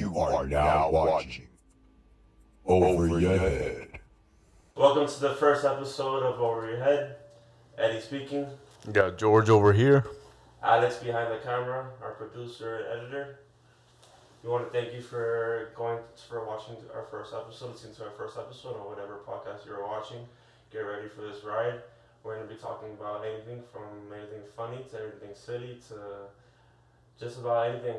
You are now watching Over Your Head. Welcome to the first episode of Over Your Head. Eddie speaking. Got George over here. Alex behind the camera, our producer and editor. We want to thank you for watching our first episode, listening to our first episode on whatever podcast you're watching. Get ready for this ride. We're going to be talking about anything from anything funny to anything silly to just about anything.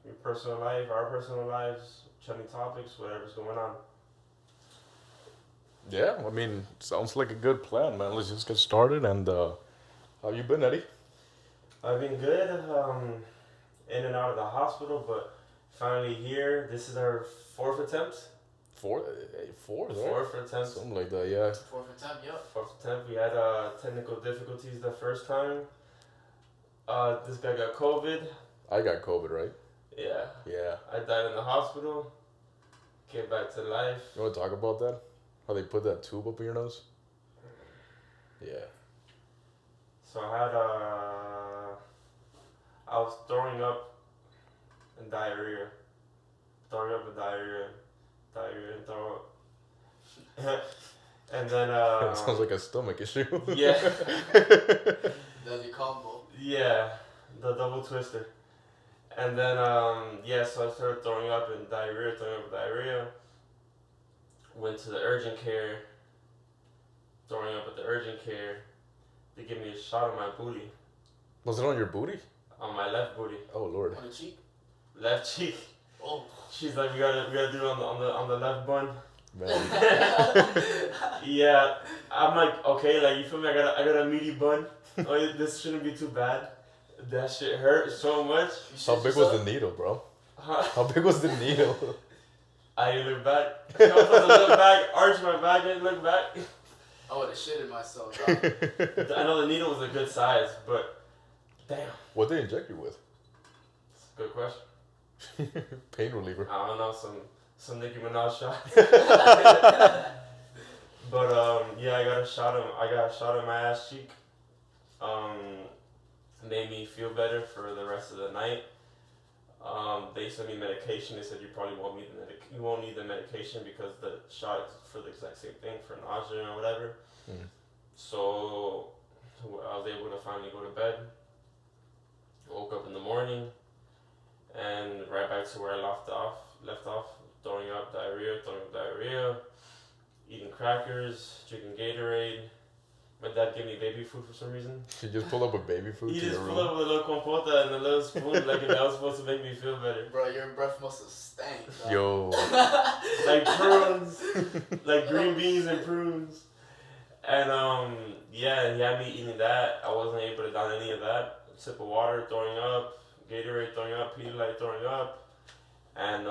Your personal life, our personal lives, trending topics, whatever's going on. Yeah, I mean, sounds like a good plan, man. Let's just get started. And how you been, Eddie? I've been good, in and out of the hospital, but finally here. This is our fourth attempt. Fourth, right? Fourth attempt. Something like that, yeah. Fourth attempt, yep. Fourth attempt. We had technical difficulties the first time. This guy got COVID. I got COVID, right? Yeah. Yeah. I died in the hospital. Came back to life. You want to talk about that? How they put that tube up your nose? Yeah. So I had I was throwing up and diarrhea. Throwing up and diarrhea and throw up. And then It sounds like a stomach issue. yeah. That's your combo. Yeah, the double twister. And then, so I started throwing up and diarrhea. Went to the urgent care, throwing up at the urgent care. They give me a shot on my booty, Was it on your booty? on my left booty, Oh, Lord. On the cheek? left cheek. Oh. She's like, we gotta do it on the left bun. Man. Yeah, I'm like, okay, like you feel me? I got a meaty bun. Oh, this shouldn't be too bad. That shit hurt so much. How big was the needle, bro? Huh? How big was the needle? I didn't look back. I was supposed to look back, arch my back, and look back. I would have shitted myself, dog. I know the needle was a good size, but damn. What they inject you with? It's a good question. Pain reliever. I don't know, some Nicki Minaj shot. But yeah, I got a shot in my ass cheek. Made me feel better for the rest of the night. They sent me medication. They said you probably won't need the medication because the shot is for the exact same thing, for nausea or whatever. Mm. So I was able to finally go to bed. Woke up in the morning and right back to where I left off, throwing up diarrhea, eating crackers, drinking Gatorade. My dad gave me baby food for some reason. She just pulled up with baby food He to just your pulled room. up with a little compota and a little spoon, like that was supposed to make me feel better. Bro, your breath must have stank, dog. Yo. Like prunes, like green beans and prunes. And yeah, he had me eating that. I wasn't able to down any of that. A sip of water, throwing up, Gatorade throwing up, Pedialyte throwing up. And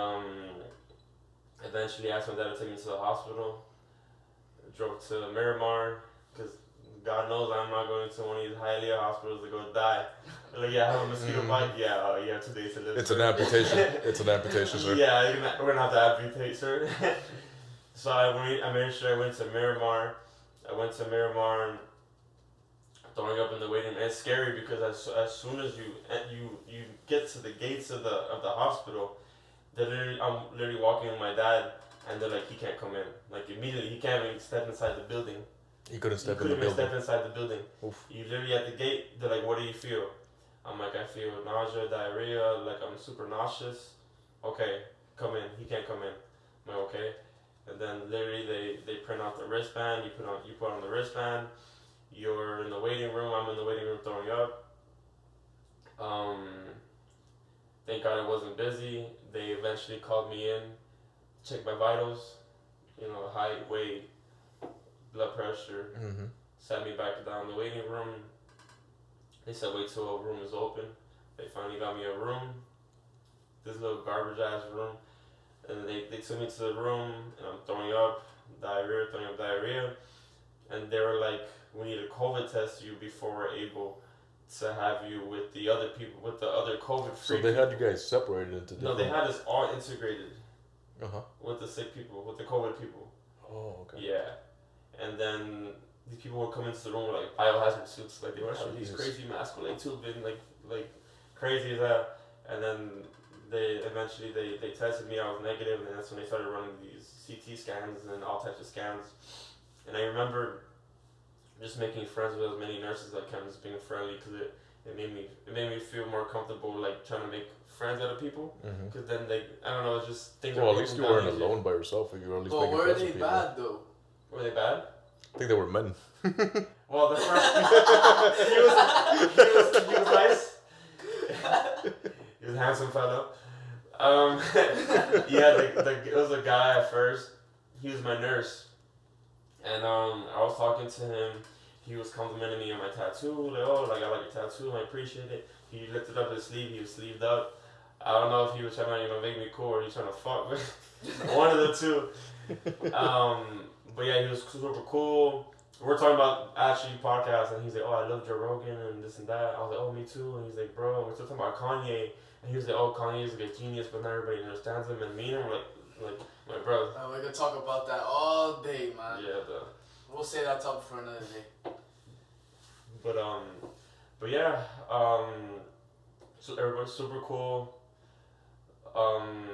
eventually asked my dad to take me to the hospital. Drove to Miramar, because God knows I'm not going to one of these Hialeah hospitals to go die. Like, yeah, I have a mosquito bite. Yeah, you have 2 days to live. It's sir. an amputation. It's an amputation, sir. Yeah, we're gonna have to amputate, sir. So I made sure I went to Miramar. Throwing up in the waiting room. It's scary because as soon as you get to the gates of the hospital, I'm literally walking with my dad, and they're like, he can't come in. Like immediately, he can't even step inside the building. He couldn't step He in the couldn't even building. step inside the building. Oof. You literally at the gate, they're like, what do you feel? I'm like, I feel nausea, diarrhea, like I'm super nauseous. Okay, come in. He can't come in. I'm like, okay. And then literally they print out the wristband, you put on the wristband, you're in the waiting room, I'm in the waiting room throwing up. Thank God it wasn't busy. They eventually called me in, checked my vitals, height, weight, blood pressure, Mm-hmm. sat me back down in the waiting room. They said wait till a room is open. They finally got me a room, this little garbage ass room. And they took me to the room and I'm throwing up diarrhea. And they were like, we need to COVID test you before we're able to have you with the other people, with the other COVID free. So they had you guys separated into different... No, they had us all integrated Uh-huh. with the sick people, with the COVID people. Oh, okay. Yeah. And then these people would come into the room with like biohazard suits, like they were having these Jesus. crazy masks with like tubing, like crazy as that. And then they eventually they tested me. I was negative, and that's when they started running these CT scans and all types of scans. And I remember just making friends with as many nurses as I can, just being friendly, because it made me feel more comfortable, like trying to make friends out of people. Because then I don't know, it's just things. Well, at least you weren't alone by yourself. You were at least But making were friends they with people. bad though? Were they bad? I think they were men. Well, the first he was nice. He was a handsome fellow. Yeah, it was a guy at first. He was my nurse, and I was talking to him. He was complimenting me on my tattoo. Like, oh, like I like your tattoo. I appreciate it. He lifted up his sleeve. He was sleeved up. I don't know if he was trying to make me cool or he was trying to fuck with one of the two. But yeah, he was super cool. We're talking about actually podcasts, and he's like, oh, I love Joe Rogan and this and that. I was like, oh, me too. And he's like, bro, we're still talking about Kanye. And he was like, oh, Kanye's like a genius, but not everybody understands him. And me and him were like my brother. We could talk about that all day, man. Yeah, We'll say that topic for another day. But yeah, so everybody's super cool. And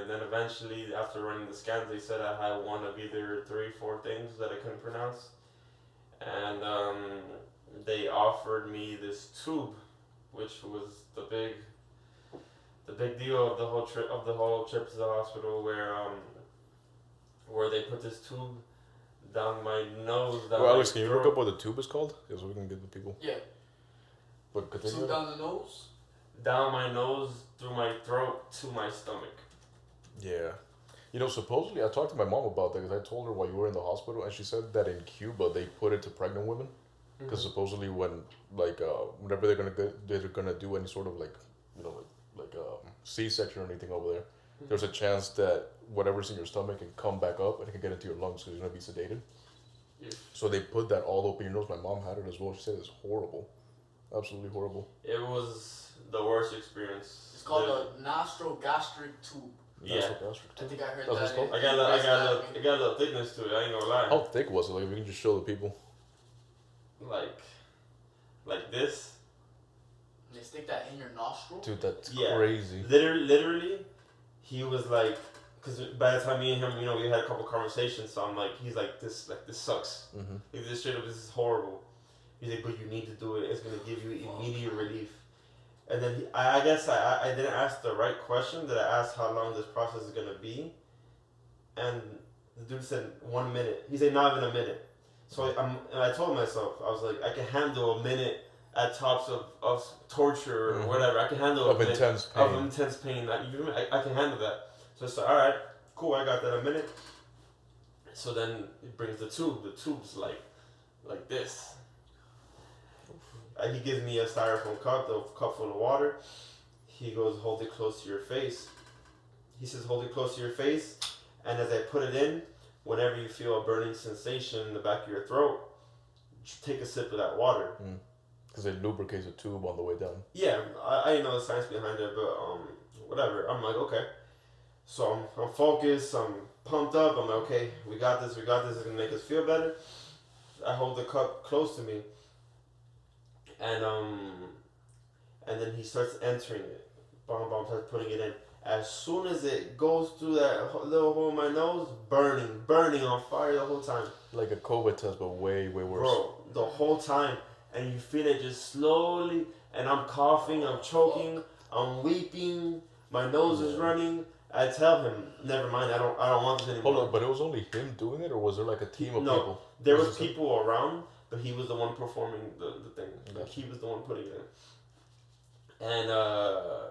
then eventually after running the scans, they said I had one of either 3-4 things that I couldn't pronounce, and they offered me this tube, which was the big deal of the whole trip to the hospital, where they put this tube down my nose. Well, Alex, can you look up what the tube is called? Yeah, so we can give the people. Yeah. But continue. Tube down the nose? Down my nose, through my throat, to my stomach. Yeah. You know, supposedly, I talked to my mom about that because I told her while you were in the hospital, and she said that in Cuba they put it to pregnant women because supposedly whenever they're gonna do any sort of C-section or anything over there, there's a chance that whatever's in your stomach can come back up and it can get into your lungs because you're gonna be sedated. Yeah. So they put that all open your nose. My mom had it as well. She said it's horrible, absolutely horrible. It was the worst experience. It's called a nastrogastric tube. Yeah. I think I heard That's what it's that. called? It got a little thickness to it. I ain't gonna lie. How thick was it? Like, we can just show the people. Like this. They stick that in your nostril? Dude, that's Yeah. crazy. Literally, he was like, because by the time me and him, we had a couple conversations. So I'm like, he's like, this sucks. Mm-hmm. Like, this straight up, this is horrible. He's like, but you need to do it. It's gonna give you immediate relief. And then I guess I didn't ask the right question. That I asked how long this process is gonna be, and the dude said 1 minute. He said not even a minute. So I told myself, I was like, I can handle a minute at tops of torture or whatever. I can handle Of intense pain. Of intense pain. I can handle that. So it's like, all right, cool. I got that a minute. So then it brings the tube. The tube's like this. He gives me a styrofoam cup, a cup full of water. He goes, hold it close to your face. He says, hold it close to your face. And as I put it in, whenever you feel a burning sensation in the back of your throat, take a sip of that water. Because it lubricates the tube on the way down. Yeah, I didn't know the science behind it, but whatever. I'm like, okay. So I'm focused, I'm pumped up. I'm like, okay, we got this. It's going to make us feel better. I hold the cup close to me. And then he starts entering it. Bomb starts putting it in. As soon as it goes through that little hole in my nose, burning on fire the whole time. Like a COVID test, but way, way worse. Bro, the whole time. And you feel it just slowly, and I'm coughing, I'm choking, I'm weeping, my nose is running. I tell him, never mind, I don't want this anymore. Hold on, but it was only him doing it, or was there like a team of people? No, there was people around, but he was the one performing the thing. Gotcha. Like, he was the one putting it in. And I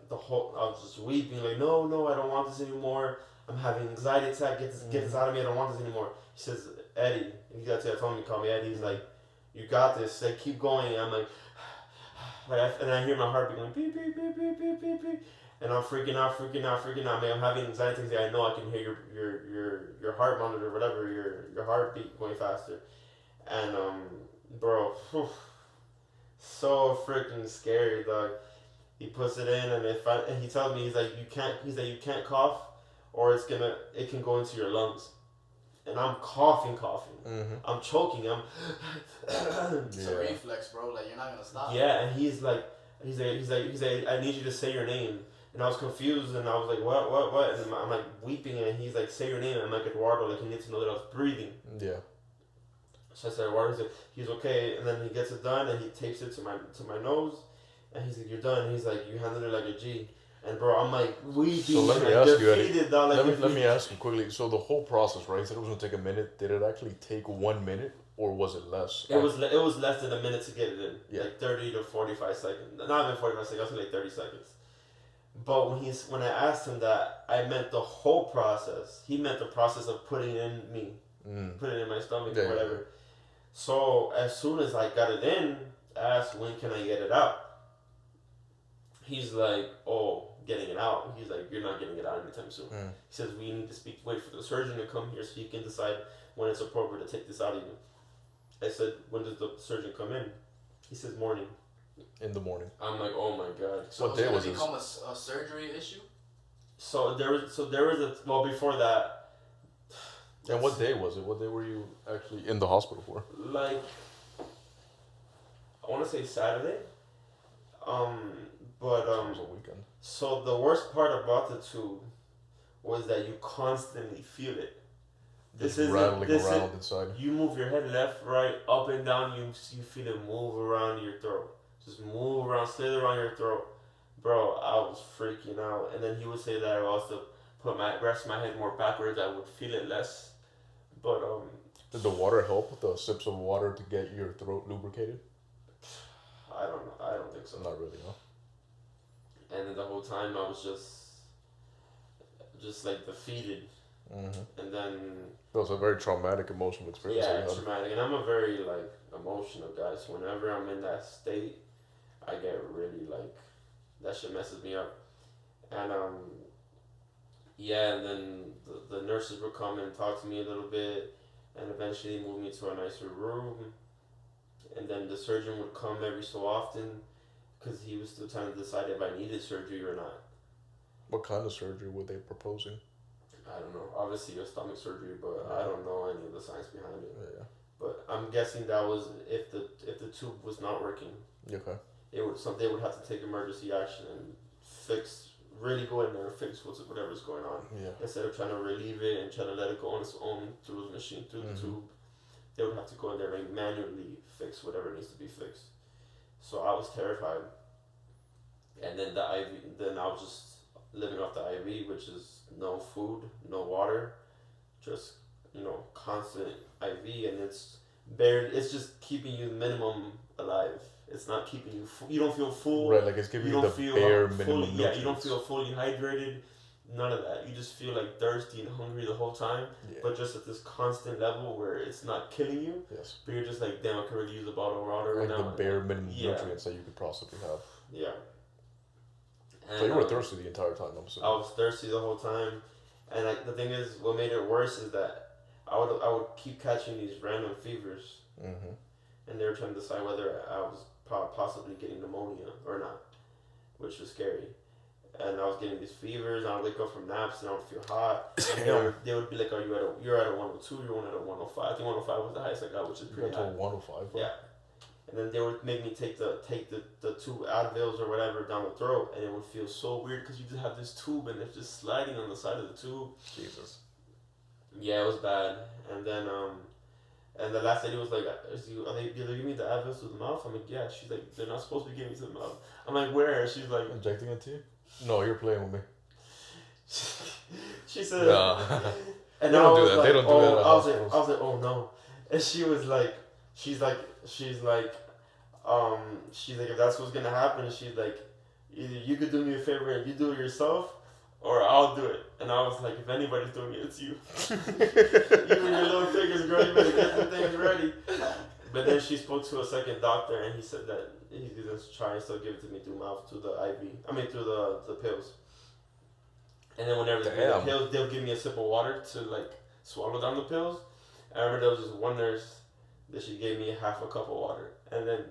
was just weeping, like, no, I don't want this anymore. I'm having anxiety attack. Get this out of me. I don't want this anymore. He says, Eddie, and I told him to call me Eddie. He's like, you got this. Like, keep going. And I'm like, and I hear my heart going beep, beep, beep, beep, beep, beep, beep. And I'm freaking out. Man, I'm having anxiety attacks. I know I can hear your heart monitor, whatever, your heartbeat going faster. And bro, so freaking scary, dog. He puts it in, and he tells me, you can't cough, or it can go into your lungs. And I'm coughing. Mm-hmm. I'm choking. It's a reflex, bro. Like, you're not gonna stop. Yeah, and he's like, He's like, I need you to say your name. And I was confused, and I was like, what? And I'm like weeping, and he's like, say your name. I'm like, Eduardo, like he needs to know that I was breathing. Yeah. So I said, Eduardo, he's okay, and then he gets it done, and he tapes it to my nose, and he's like, you're done. And he's like, you handled it like a G. And bro, I'm like weeping. So let me like, ask you, Eddie. defeated, dog, like, Let me ask you quickly. So the whole process, right? You said it was gonna take a minute. Did it actually take 1 minute, or was it less? It was less than a minute to get it in. Yeah. Like 30 to 45 seconds. Not even 45 seconds. I was like 30 seconds. But when I asked him that, I meant the whole process. He meant the process of putting it in me, putting it in my stomach, Yeah, or whatever. Yeah. So as soon as I got it in, I asked, when can I get it out? He's like, oh, getting it out. He's like, you're not getting it out anytime soon. He says, we need to wait for the surgeon to come here so he can decide when it's appropriate to take this out of you. I said, when does the surgeon come in? He says, morning. In the morning. I'm like, oh my god. So What it's day gonna was this? become a surgery issue? So there was a, well, before that. And what day was it? What day were you actually in the hospital for? Like, I want to say Saturday. But It was a weekend. so the worst part about the tube was that you constantly feel it. Just rattling around inside. You move your head left, right, up and down. You feel it move around your throat. Just move around, slither around your throat. Bro, I was freaking out. And then he would say that I also rest my head more backwards. I would feel it less. But Did the water help with the sips of water to get your throat lubricated? I don't know. I don't think so. Not really, no. And then the whole time I was just like defeated. And then That was a very traumatic, emotional experience. yeah, that you had. traumatic. And I'm a very like emotional guy. So whenever I'm in that state, I get really like that shit messes me up. And yeah, and then the nurses would come and talk to me a little bit, and eventually moved me to a nicer room. And then the surgeon would come every so often, because he was still trying to decide if I needed surgery or not. What kind of surgery were they proposing? I don't know. Obviously, a stomach surgery, but I don't know any of the science behind it. Yeah. But I'm guessing that was if the tube was not working, Okay. they would have to take emergency action and really go in there and fix whatever's going on. Yeah. Instead of trying to relieve it and trying to let it go on its own through the machine, through the tube, they would have to go in there and manually fix whatever needs to be fixed. So I was terrified. And then the IV, then I was just living off the IV, which is no food, no water, just, constant IV, and it's just keeping you minimum alive. It's not keeping you full. You don't feel full. Right, like it's giving you the bare minimum nutrients. Yeah, you don't feel fully hydrated. None of that. You just feel like thirsty and hungry the whole time, but just at this constant level where it's not killing you. Yes. But you're just like, damn, I could really use a bottle of water right Like now. the bare minimum nutrients that you could possibly have. Yeah. And, So you were thirsty the entire time, I'm assuming. I was thirsty the whole time, and the thing is, what made it worse is that I would keep catching these random fevers, and they were trying to decide whether I was possibly getting pneumonia or not, which was scary. And I was getting these fevers, and I would wake up from naps, and I would feel hot. And they would be like, "Oh, you're at a 102, you're at a 105." I think 105 was the highest I got, which is pretty You got high. to 105. Bro. Yeah. And then they would make me take the two Advils or whatever down the throat, and it would feel so weird because you just have this tube and it's just sliding on the side of the tube. Jesus. Yeah, it was bad. And then and the last lady was like, "Are they giving me the Advils to the mouth?" I'm like, "Yeah." She's like, "They're not supposed to be giving me to the mouth." I'm like, "Where?" She's like, Injecting it to you? No, you're playing with me. she said, No. and They I don't do was that. like, They don't do oh, that at I was like, hospitals. "Oh no," and she's like, if that's what's gonna happen, she's like, either you could do me a favor and you do it yourself, or I'll do it. And I was like, if anybody's doing it, it's you. Even your little fingers, girl, you better get the things ready. But then she spoke to a second doctor, and he said that he's gonna try and still give it to me through the IV. I mean, through the pills. And then whenever they give me the pills, they'll give me a sip of water to like swallow down the pills. I remember there was this one nurse that she gave me half a cup of water, and then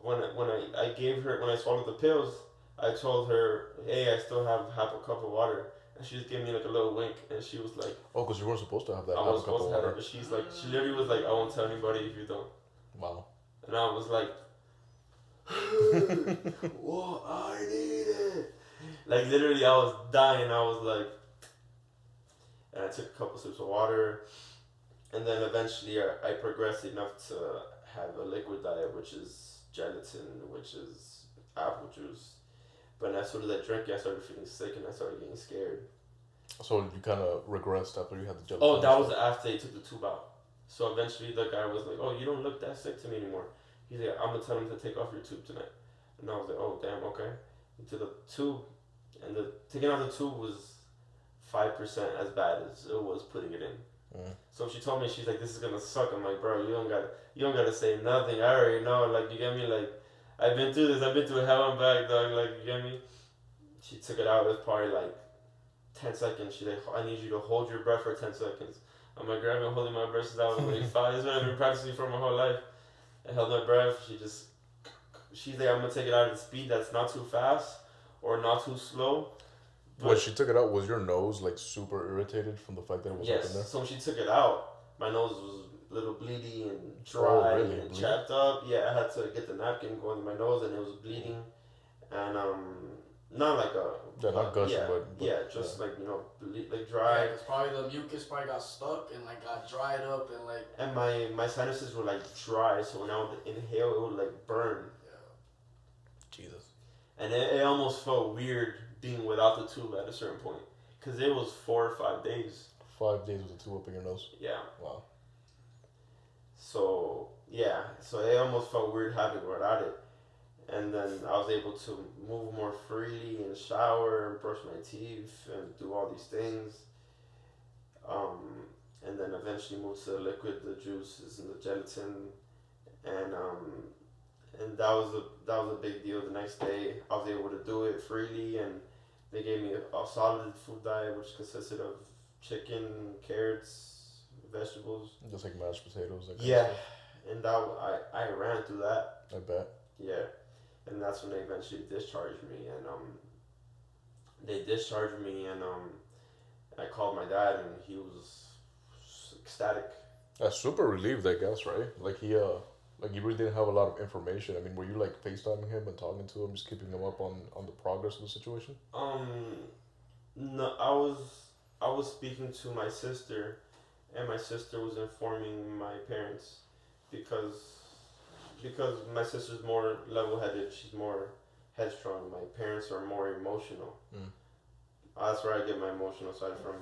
when I swallowed the pills, I told her, "Hey, I still have half a cup of water," and she just gave me like a little wink, and she was like, Oh, because you weren't supposed to have that. "I half was a cup supposed of to have water. it," but she literally was like, "I won't tell anybody if you don't." Wow. And I was like, Well, I need it. Like literally, I was dying. I was like, and I took a couple sips of water, and then eventually I progressed enough to have a liquid diet, which is gelatin, which is apple juice. But as soon as I drank it, I started feeling sick and I started getting scared. So you kind of regressed after you had the gelatin. Oh, that was stuff. after they took the tube out. So eventually the guy was like, "Oh, you don't look that sick to me anymore." He's like, "I'm gonna tell him to take off your tube tonight." And I was like, "Oh, damn, okay." He took the tube, and the taking out the tube was 5% as bad as it was putting it in. So she told me, she's like, "This is gonna suck." I'm like, "Bro, you don't gotta say nothing. I already know. Like, you get me? Like, I've been through this. I've been through hell and back, dog. Like, you get me?" She took it out. It was probably like 10 seconds. She's like, "I need you to hold your breath for 10 seconds." I'm like, "Girl, I've been holding my breath since I was like 5. This is what I've been practicing for my whole life." I held my breath. She's like, "I'm gonna take it out at a speed that's not too fast or not too slow." When she took it out, was your nose like super irritated from the fact that it was up in Yes. there? So when she took it out, my nose was a little bleedy and dry really? and chapped up. Yeah, I had to get the napkin going in my nose, and it was bleeding, and not like a not gushing, yeah, but yeah, just like like dry. Yeah, 'cause probably the mucus probably got stuck and like got dried up and like. And my sinuses were like dry, so when I would inhale, it would like burn. Jesus. And it almost felt weird being without the tube at a certain point, because it was 4 or 5 days. 5 days with a tube up in your nose. Yeah. Wow. So yeah, so it almost felt weird having it without it. And then I was able to move more freely and shower and brush my teeth and do all these things. And then eventually moved to the liquid, the juices and the gelatin, and that was a big deal. The next day, I was able to do it freely, and they gave me a solid food diet, which consisted of chicken, carrots, vegetables. Just like mashed potatoes. That kind Yeah, of stuff. and that I ran through that. I bet. Yeah, and that's when they eventually discharged me, and they discharged me, and I called my dad, and he was ecstatic. That's super relieved, I guess, right? Like like you really didn't have a lot of information. I mean, were you like FaceTiming him and talking to him, just keeping him up on the progress of the situation? No, I was speaking to my sister, and my sister was informing my parents, because my sister's more level-headed. She's more headstrong. My parents are more emotional. That's where I get my emotional side from.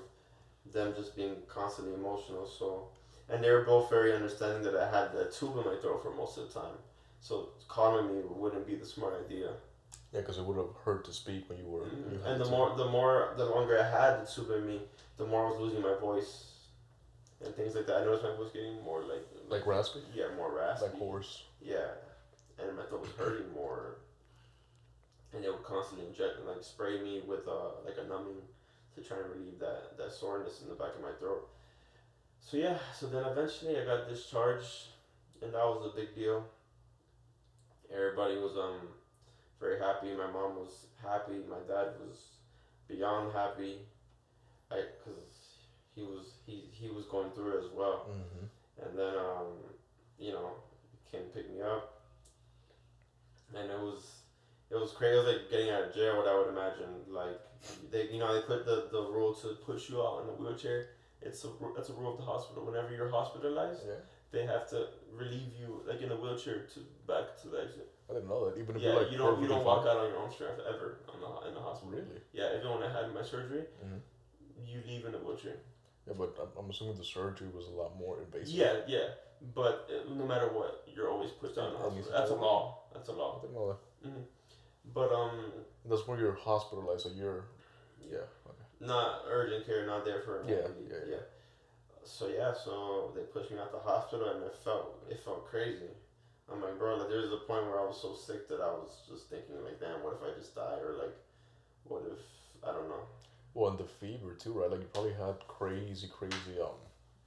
Them just being constantly emotional. So, and they were both very understanding that I had the tube in my throat for most of the time. So calming me wouldn't be the smart idea. Yeah, because it would have hurt to speak when you were. You had And the the longer I had the tube in me, the more I was losing my voice, and things like that. I noticed my voice getting more like raspy. yeah, more raspy. Like hoarse. Yeah, and my throat was hurting more, and they would constantly inject and like spray me with like a numbing to try and relieve that soreness in the back of my throat. So yeah, so then eventually I got discharged, and that was a big deal. Everybody was very happy. My mom was happy. My dad was beyond happy, because he was going through it as well. And then he came to pick me up, and it was crazy. It was like getting out of jail. What I would imagine, like they put the rule to push you out in a wheelchair. That's a rule of the hospital. Whenever you're hospitalized, they have to relieve you like in a wheelchair back to the exit. I didn't know that. Even if Yeah, you're like you don't perfectly walk fine. out on your own strength ever in the hospital. Really? Yeah, even when I had my surgery, you leave in a wheelchair. Yeah, but I'm assuming the surgery was a lot more invasive. Yeah, but no matter what, you're always pushed out in the hospital. That's a law. That's a I law. didn't know that. But That's when you're hospitalized. So you're. Yeah. Okay. not urgent care, not there for Yeah. So they pushed me out the hospital, and it felt crazy. I'm like, bro, like there was a point where I was so sick that I was just thinking like, damn, what if I just die, or like, what if I don't know. Well, and the fever too, right? Like you probably had crazy,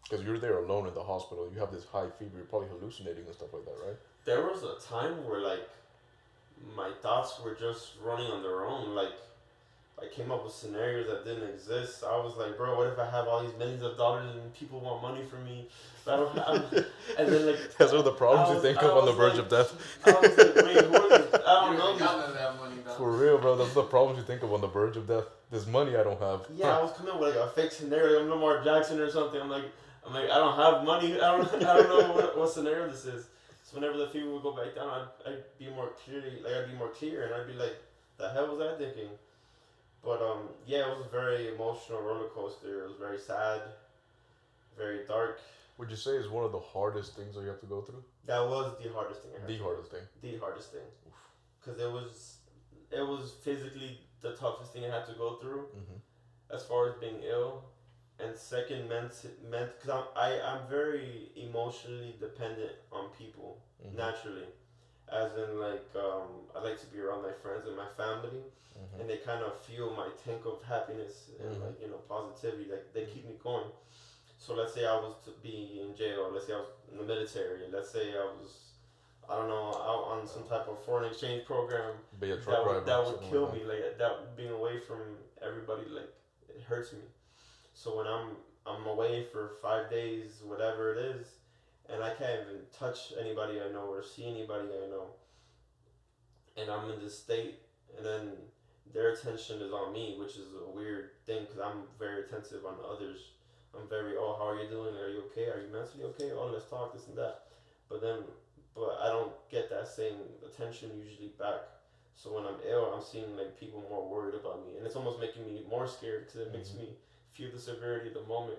because you're there alone in the hospital. You have this high fever. You're probably hallucinating and stuff like that, right? There was a time where like my thoughts were just running on their own. Like I came up with scenarios that didn't exist. I was like, bro, what if I have all these millions of dollars and people want money from me? But I don't have. And then like Those are the problems you think of on the verge of death. I was like, wait, who are these don't You know. ain't got none of that money, though. For real, bro. That's the problems you think of on the verge of death. This money I don't have. Yeah, I was coming with like a fake scenario, like I'm Lamar Jackson or something. I'm like, I don't have money. I don't know what scenario this is. So whenever the fever would go back down, I'd be more clear, and I'd be like, the hell was I thinking? But yeah, it was a very emotional roller coaster. It was very sad, very dark. Would you say it's one of the hardest things that you have to go through? That was the hardest thing. The hardest thing. The hardest thing, because it was physically the toughest thing I had to go through, as far as being ill, and second meant because I'm very emotionally dependent on people naturally, as in like I like to be around my friends and my family, and they kind of fuel my tank of happiness and like positivity. Like they keep me going. So let's say I was to be in jail. Let's say I was in the military. Let's say I was, I don't know, out on some type of foreign exchange program. Be a truck driver. That would kill me. Like that, being away from everybody, like it hurts me. So when I'm away for 5 days, whatever it is, and I can't even touch anybody I know or see anybody I know, and I'm in this state, and then their attention is on me, which is a weird thing because I'm very attentive on others. I'm very, how are you doing? Are you okay? Are you mentally okay? Oh, let's talk, this and that. But I don't get that same attention usually back. So when I'm ill, I'm seeing like people more worried about me, and it's almost making me more scared because it makes me feel the severity of the moment.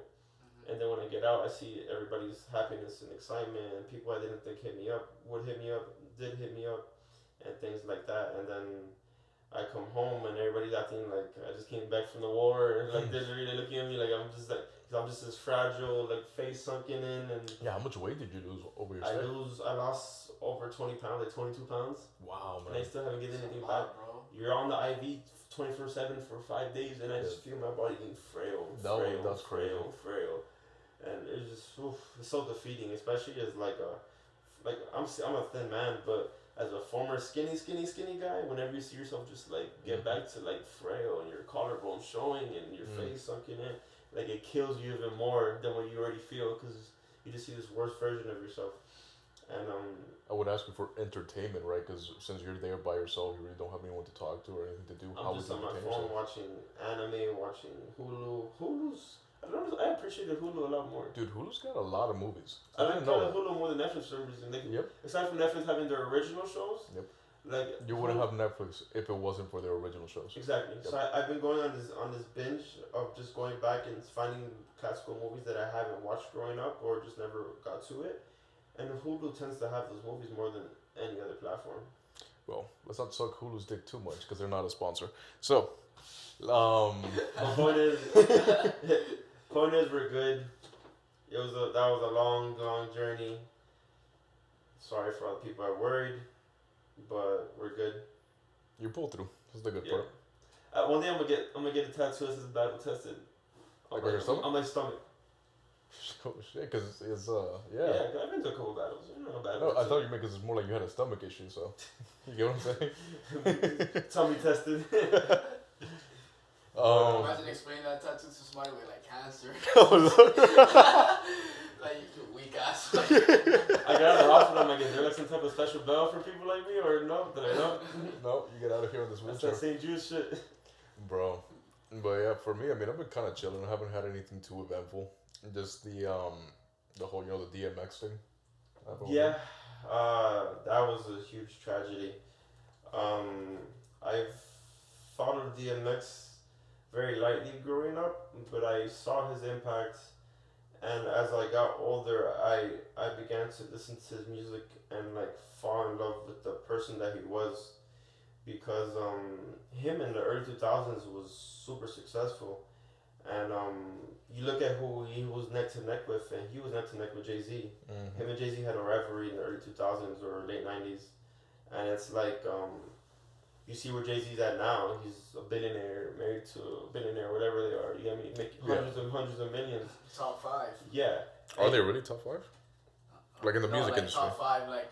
And then when I get out, I see everybody's happiness and excitement, and people I didn't think did hit me up, and things like that. And then I come home and everybody's acting like I just came back from the war, and like they're really looking at me like I'm just this fragile, like face sunken in. And yeah, how much weight did you lose over your stay? I lost over 20 pounds, like 22 pounds. Wow, man. And I still haven't given anything back. Bro. You're on the IV 24/7 for 5 days, and I just feel my body getting frail. That's crazy. Frail. And it's just it's so defeating, especially as I'm a thin man, but as a former skinny guy, whenever you see yourself just like get back to like frail and your collarbone showing and your face sunken in, like it kills you even more than what you already feel because you just see this worst version of yourself. And I would ask you for entertainment, right? Because since you're there by yourself, you really don't have anyone to talk to or anything to do. I'm just on my phone watching anime, watching Hulu. I appreciate Hulu a lot more. Dude, Hulu's got a lot of movies. I like Hulu more than Netflix for some reason. Aside from Netflix having their original shows. Yep. Like you wouldn't have Netflix if it wasn't for their original shows. Exactly. Yep. So I've been going on this binge of just going back and finding classical movies that I haven't watched growing up or just never got to it. And Hulu tends to have those movies more than any other platform. Well, let's not suck Hulu's dick too much because they're not a sponsor. So, the point is we're good. That was a long journey. Sorry for all the people I worried, but we're good. You pulled through. That's the good part. One day I'm gonna get a tattoo that says Bible tested. Like on your stomach? On my stomach. Oh shit, because it's Yeah, I've been to a couple battles. No, I thought you meant because it's more like you had a stomach issue, so you get what I'm saying? Tummy tested. Imagine explaining that tattoo to somebody with like cancer. Like you weak ass. I got out of the hospital. I'm like, is there like some type of special bell for people like me, or no? Did I know? No, you get out of here on this wheelchair. That's that St. Jude shit, bro. But yeah, for me, I mean, I've been kind of chilling. I haven't had anything too eventful. Just the whole the DMX thing. Yeah, that was a huge tragedy. I've followed DMX very lightly growing up, but I saw his impact, and as I got older, I began to listen to his music and like fall in love with the person that he was, because him in the early 2000s was super successful, and you look at who he was neck to neck with, and he was neck to neck with Jay-Z. Him and Jay-Z had a rivalry in the early 2000s or late 90s, and it's like you see where Jay-Z's at now. He's a billionaire, married to a billionaire, whatever they are. You know what I mean? Making hundreds of millions. Top 5. Yeah. Are they really top 5? Like in the music like industry? Top 5, like,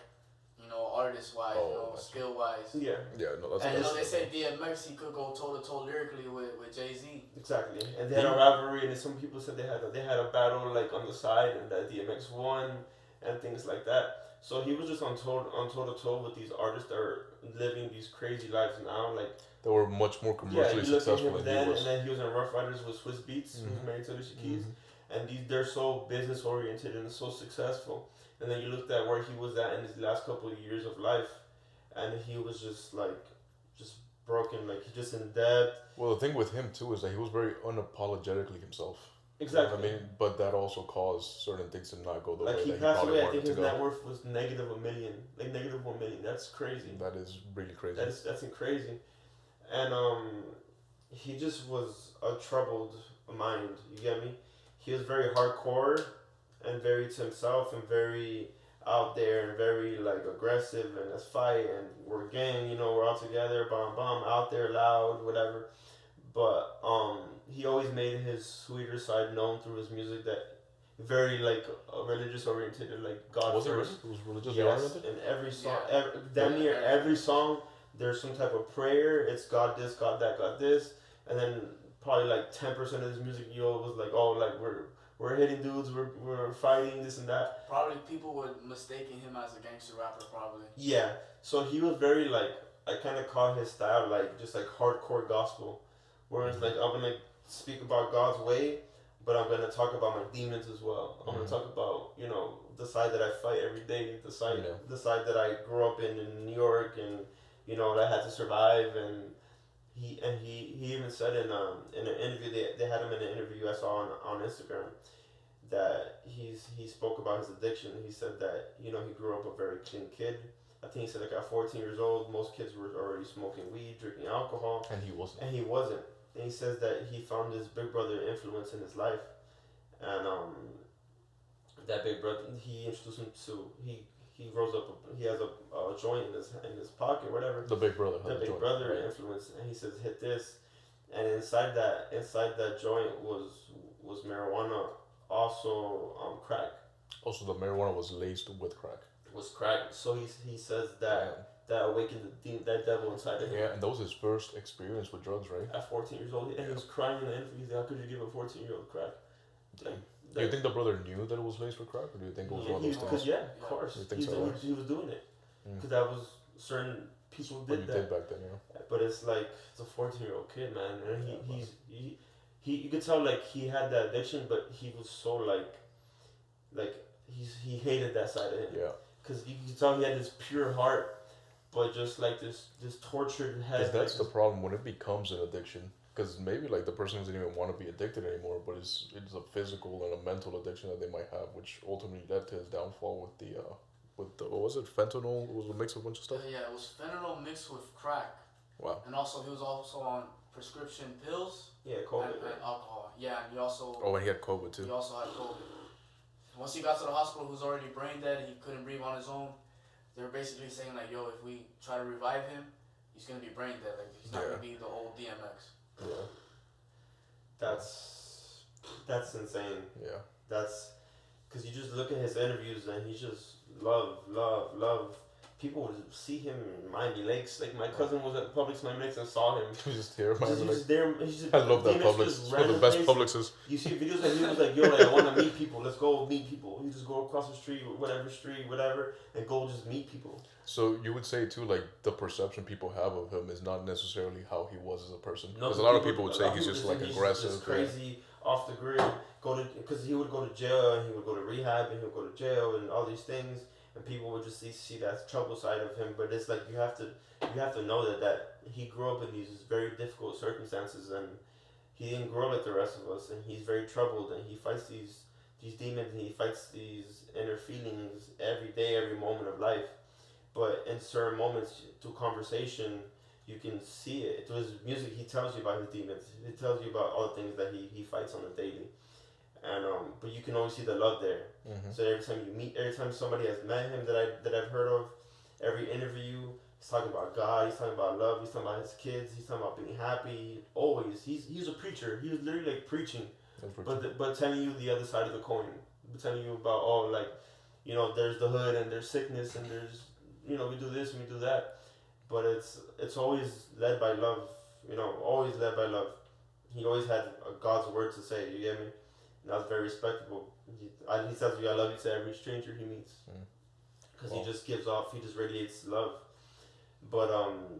artist-wise, skill-wise. Yeah. Yeah, no, that's... And they say DMX, he could go toe-to-toe lyrically with Jay-Z. Exactly. And they had a rivalry, and some people said they had a battle, like, on the side, and that DMX won, and things like that. So he was just on toe to toe with these artists that are living these crazy lives now. Like, They were much more yeah, commercially you look at successful him than he then, was. and then he was in Rough Riders with Swiss Beats, who's married to Alicia Keys, and they're so business oriented and so successful. And then you looked at where he was at in his last couple of years of life, and he was just like, just broken, like he's just in debt. Well, the thing with him too is that he was very unapologetically himself. Exactly. You know what I mean, but that also caused certain things to not go the Like way he that he passed probably away, I wanted think to his go. net worth was negative $1 million, like negative 1 million. That's crazy. That is really crazy. That's crazy, and he just was a troubled mind. You get me? He was very hardcore, and very to himself, and very out there, and very like aggressive, and let's fight, and we're a gang. You know, we're all together, bomb, out there, loud, whatever. But he always made his sweeter side known through his music. That very like religious oriented, like God Was it really? first. It was religiously Yes, oriented? in every song, Yeah. damn near every song, there's some type of prayer. It's God this, God that, God this, and then probably like 10% of his music, was like, oh, like we're hitting dudes, we're fighting this and that. Probably people were mistaking him as a gangster rapper. Probably. Yeah, so he was very like, I kind of call his style like just like hardcore gospel, where it's like I'm gonna speak about God's way, but I'm gonna talk about my demons as well. I'm gonna talk about the side that I fight every day, the side that I grew up in New York, and that I had to survive. And he even said in an interview, they had him in an interview I saw on Instagram, that he spoke about his addiction. He said that he grew up a very clean kid. I think he said like at 14 years old, most kids were already smoking weed, drinking alcohol, And he wasn't. and he wasn't. And he says that he found his big brother influence in his life, and that big brother, he introduced him to he rose up. He has a joint in his pocket, whatever. The big brother. The big brother influence, and he says hit this, and inside that joint was marijuana, also crack. Also, the marijuana was laced with crack. Was crack. So he says that awakened that devil inside of him. Yeah, and that was his first experience with drugs, right? At 14 years old, and he was crying in the interview. He's like, how could you give a 14-year-old crack? Like, Do you think the brother knew that it was laced with crack, or do you think it was one of those things? of course. You think so? He was doing it. Because that was certain people What did you that. did back then, yeah. But it's like, it's a 14-year-old kid, man. And he you could tell, like, he had that addiction, but he was so, like he hated that side of him. Yeah. Because you could tell he had this pure heart, but just, like, this tortured head. Because that's the problem when it becomes an addiction. Because maybe like the person doesn't even want to be addicted anymore, but it's a physical and a mental addiction that they might have, which ultimately led to his downfall with the what was it, fentanyl? It was a mix of a bunch of stuff. Yeah, it was fentanyl mixed with crack. Wow. And also he was also on prescription pills. Yeah, and, COVID. and alcohol. Yeah, and he also. Oh, and he had COVID too. He also had COVID. Once he got to the hospital, he was already brain dead. He couldn't breathe on his own. They were basically saying like, "Yo, if we try to revive him, he's gonna be brain dead. Like he's not gonna be the old DMX." Yeah. That's insane. Yeah. That's because you just look at his interviews and he's just love. People would see him in Miami Lakes. Like my cousin was at Publix Miami Lakes and saw him. He was just here, man. He's like, just there. He's just, I love that DMX Publix. just It's one of the random best places. Publixes. You see videos and he was like, yo, like, I want to meet people. Let's go meet people. You just go across the street, whatever, and go just meet people. So you would say too, like the perception people have of him is not necessarily how he was as a person. No, Because a lot of people would say he's just like think he's aggressive. just crazy, off the grid. Because he would go to jail and he would go to rehab and he would go to jail and all these things, and people would just see that trouble side of him. But it's like you have to know that he grew up in these very difficult circumstances, and he didn't grow like the rest of us, and he's very troubled, and he fights these demons, and he fights these inner feelings every day, every moment of life. But in certain moments, through conversation, you can see it. Through his music, he tells you about his demons. He tells you about all the things that he fights on the daily. And but you can always see the love there. Mm-hmm. So every time somebody has met him that I've heard of, every interview, he's talking about God. He's talking about love. He's talking about his kids. He's talking about being happy. Always, he's a preacher. He was literally like preaching, but telling you the other side of the coin. Telling you about there's the hood and there's sickness and there's we do this and we do that, but it's always led by love. Always led by love. He always had God's word to say. You get me? And that's very respectable. He tells you I love you to every stranger he meets. because Wow. he just radiates love. But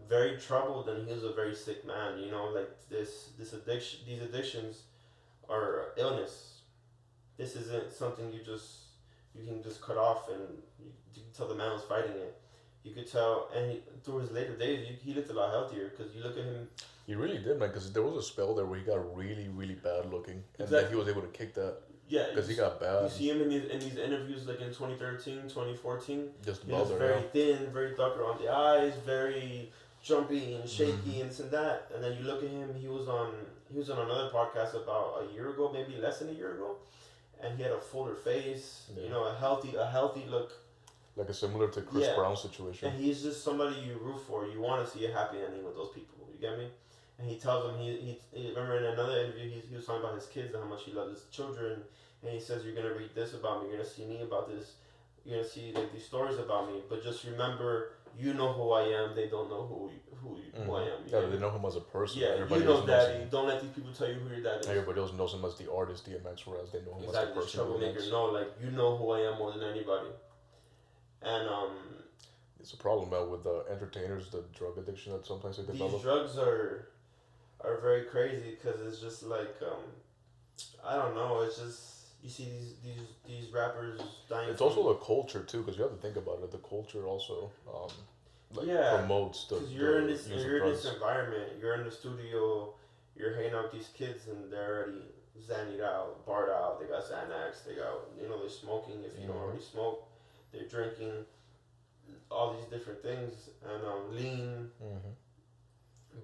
very troubled, and he was a very sick man. You know, like this addiction, these addictions are illness. This isn't something you can just cut off, and you can tell the man was fighting it. You could tell, and through his later days, he looked a lot healthier because you look at him. He really did, man. Because there was a spell there where he got really, really bad looking, and then he Exactly. was able to kick that Yeah, because he got you bad. see him in these interviews like in 2013, 2014. Just He was about very there, thin, very dark around the eyes, very jumpy and shaky and this and that. And then you look at him. He was on another podcast about a year ago, maybe less than a year ago, and he had a fuller face. Yeah. You know, a healthy look. like a similar to Chris Yeah. Brown situation. And he's just somebody you root for. You want to see a happy ending with those people. You get me? And he tells them he remember in another interview he was talking about his kids and how much he loves his children. And he says, you're gonna read this about me. You're gonna see me about this. You're gonna see like these stories about me. But just remember, you know who I am. They don't know who I am. You Yeah, get they me? know him as a person. Yeah, Everybody you know else knows daddy. him. Don't let these people tell you who your dad is. Everybody else knows him as the artist DMX, whereas they know him Exactly, as the this person troublemaker. DMX. No, like you know who I am more than anybody. And It's a problem, man, with entertainers, the drug addiction that sometimes they these develop. drugs are very crazy because it's just like I don't know. It's just you see these rappers dying. It's also the culture too, because you have to think about it. The culture also, Yeah, promotes the. because you're in the this use of you're in this drugs. environment. You're in the studio. You're hanging out with these kids and they're already Xannied out, barred out. They got Xanax. They got they're smoking. If you don't already smoke, they're drinking. All these different things and lean. Mhm.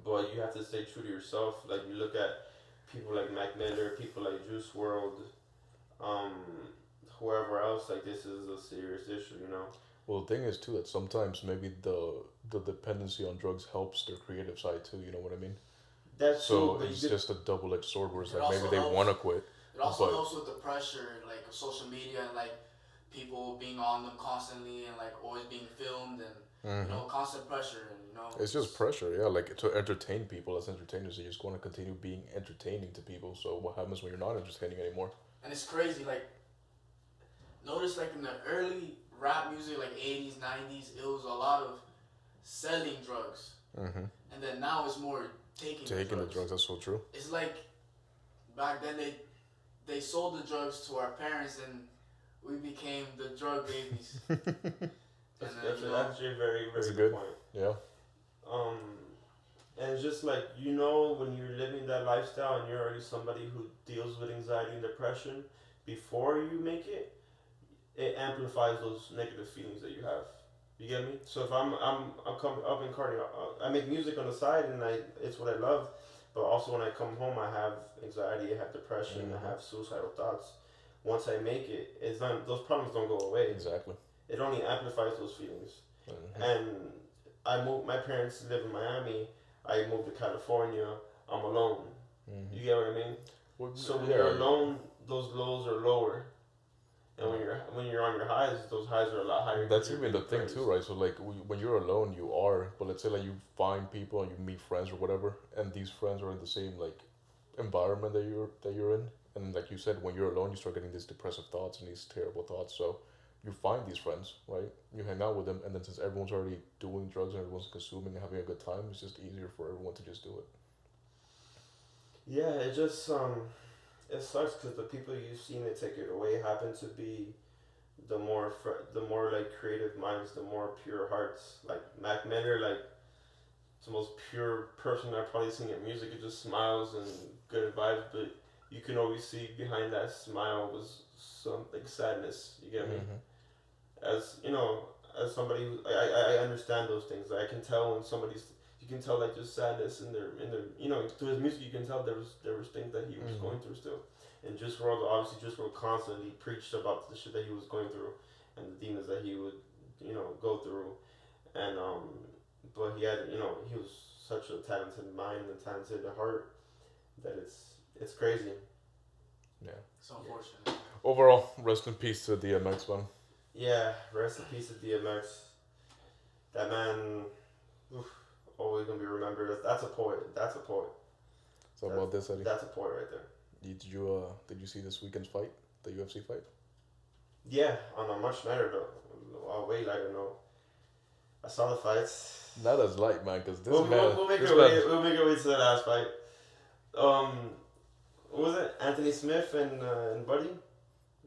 But you have to stay true to yourself. Like you look at people like Mac Miller, people like Juice World, whoever else. Like this is a serious issue, you know. Well, the thing is too that sometimes maybe the dependency on drugs helps their creative side too. You know what I mean? That's So true. But it's you could, just a double-edged sword, where it's It like maybe also they helps- want to quit. It also But- helps with the pressure, like of social media and like people being on them constantly and like always being filmed and constant pressure and It's just pressure, yeah. Like to entertain people as entertainers, you just want to continue being entertaining to people. So what happens when you're not entertaining anymore? And it's crazy. Like notice like in the early rap music, like 80s, 90s, it was a lot of selling drugs, and then now it's more taking The drugs, that's so true. It's like back then they sold the drugs to our parents and we became the drug babies. that's, And then, that's actually a very That's very good. good point. Yeah. And it's just like when you're living that lifestyle and you're already somebody who deals with anxiety and depression before you make it, it amplifies those negative feelings that you have. You get me? So if I'm come up in cardio, I make music on the side and it's what I love. But also when I come home, I have anxiety, I have depression, I have suicidal thoughts. Once I make it, it's not those problems don't go away. Exactly. It only amplifies those feelings. Mhm. And I moved. My parents live in Miami. I moved to California. I'm alone. You get what I mean? Well, So when yeah, you're alone, those lows are lower, and when you're on your highs, those highs are a lot higher. That's 'cause you're even the being thing praised. too, right? So like when you're alone, you are. But let's say like you find people and you meet friends or whatever, and these friends are in the same like environment that you're in, and like you said, when you're alone, you start getting these depressive thoughts and these terrible thoughts. So you find these friends, right? You hang out with them, and then since everyone's already doing drugs and everyone's consuming and having a good time, it's just easier for everyone to just do it. Yeah, it just it sucks because the people you've seen it take it away happen to be the more like creative minds, the more pure hearts. Like Mac Miller, like it's the most pure person I've probably seen in music. It just smiles and good vibes, but you can always see behind that smile was some like sadness. You get me? As you know, as somebody who I understand those things. I can tell when somebody's. You can tell like just sadness in their through his music you can tell there was things that he was going through still. And Juice WRLD obviously Juice WRLD constantly preached about the shit that he was going through and the demons that he would go through, and but he had he was such a talented mind and talented heart that it's crazy. Yeah. It's unfortunate. Overall, rest in peace to DMX, man. Yeah, rest in peace to DMX. That man, always gonna be remembered. That's a poet. That's a poet. So about this, Eddie. That's a poet right there. Did you see this weekend's fight, the UFC fight? Yeah, on a much matter though. way lighter. No, I saw the fights. Not as light, man, because this We'll make this our man, way. We'll make our way to the last fight. What was it? Anthony Smith and Buddy.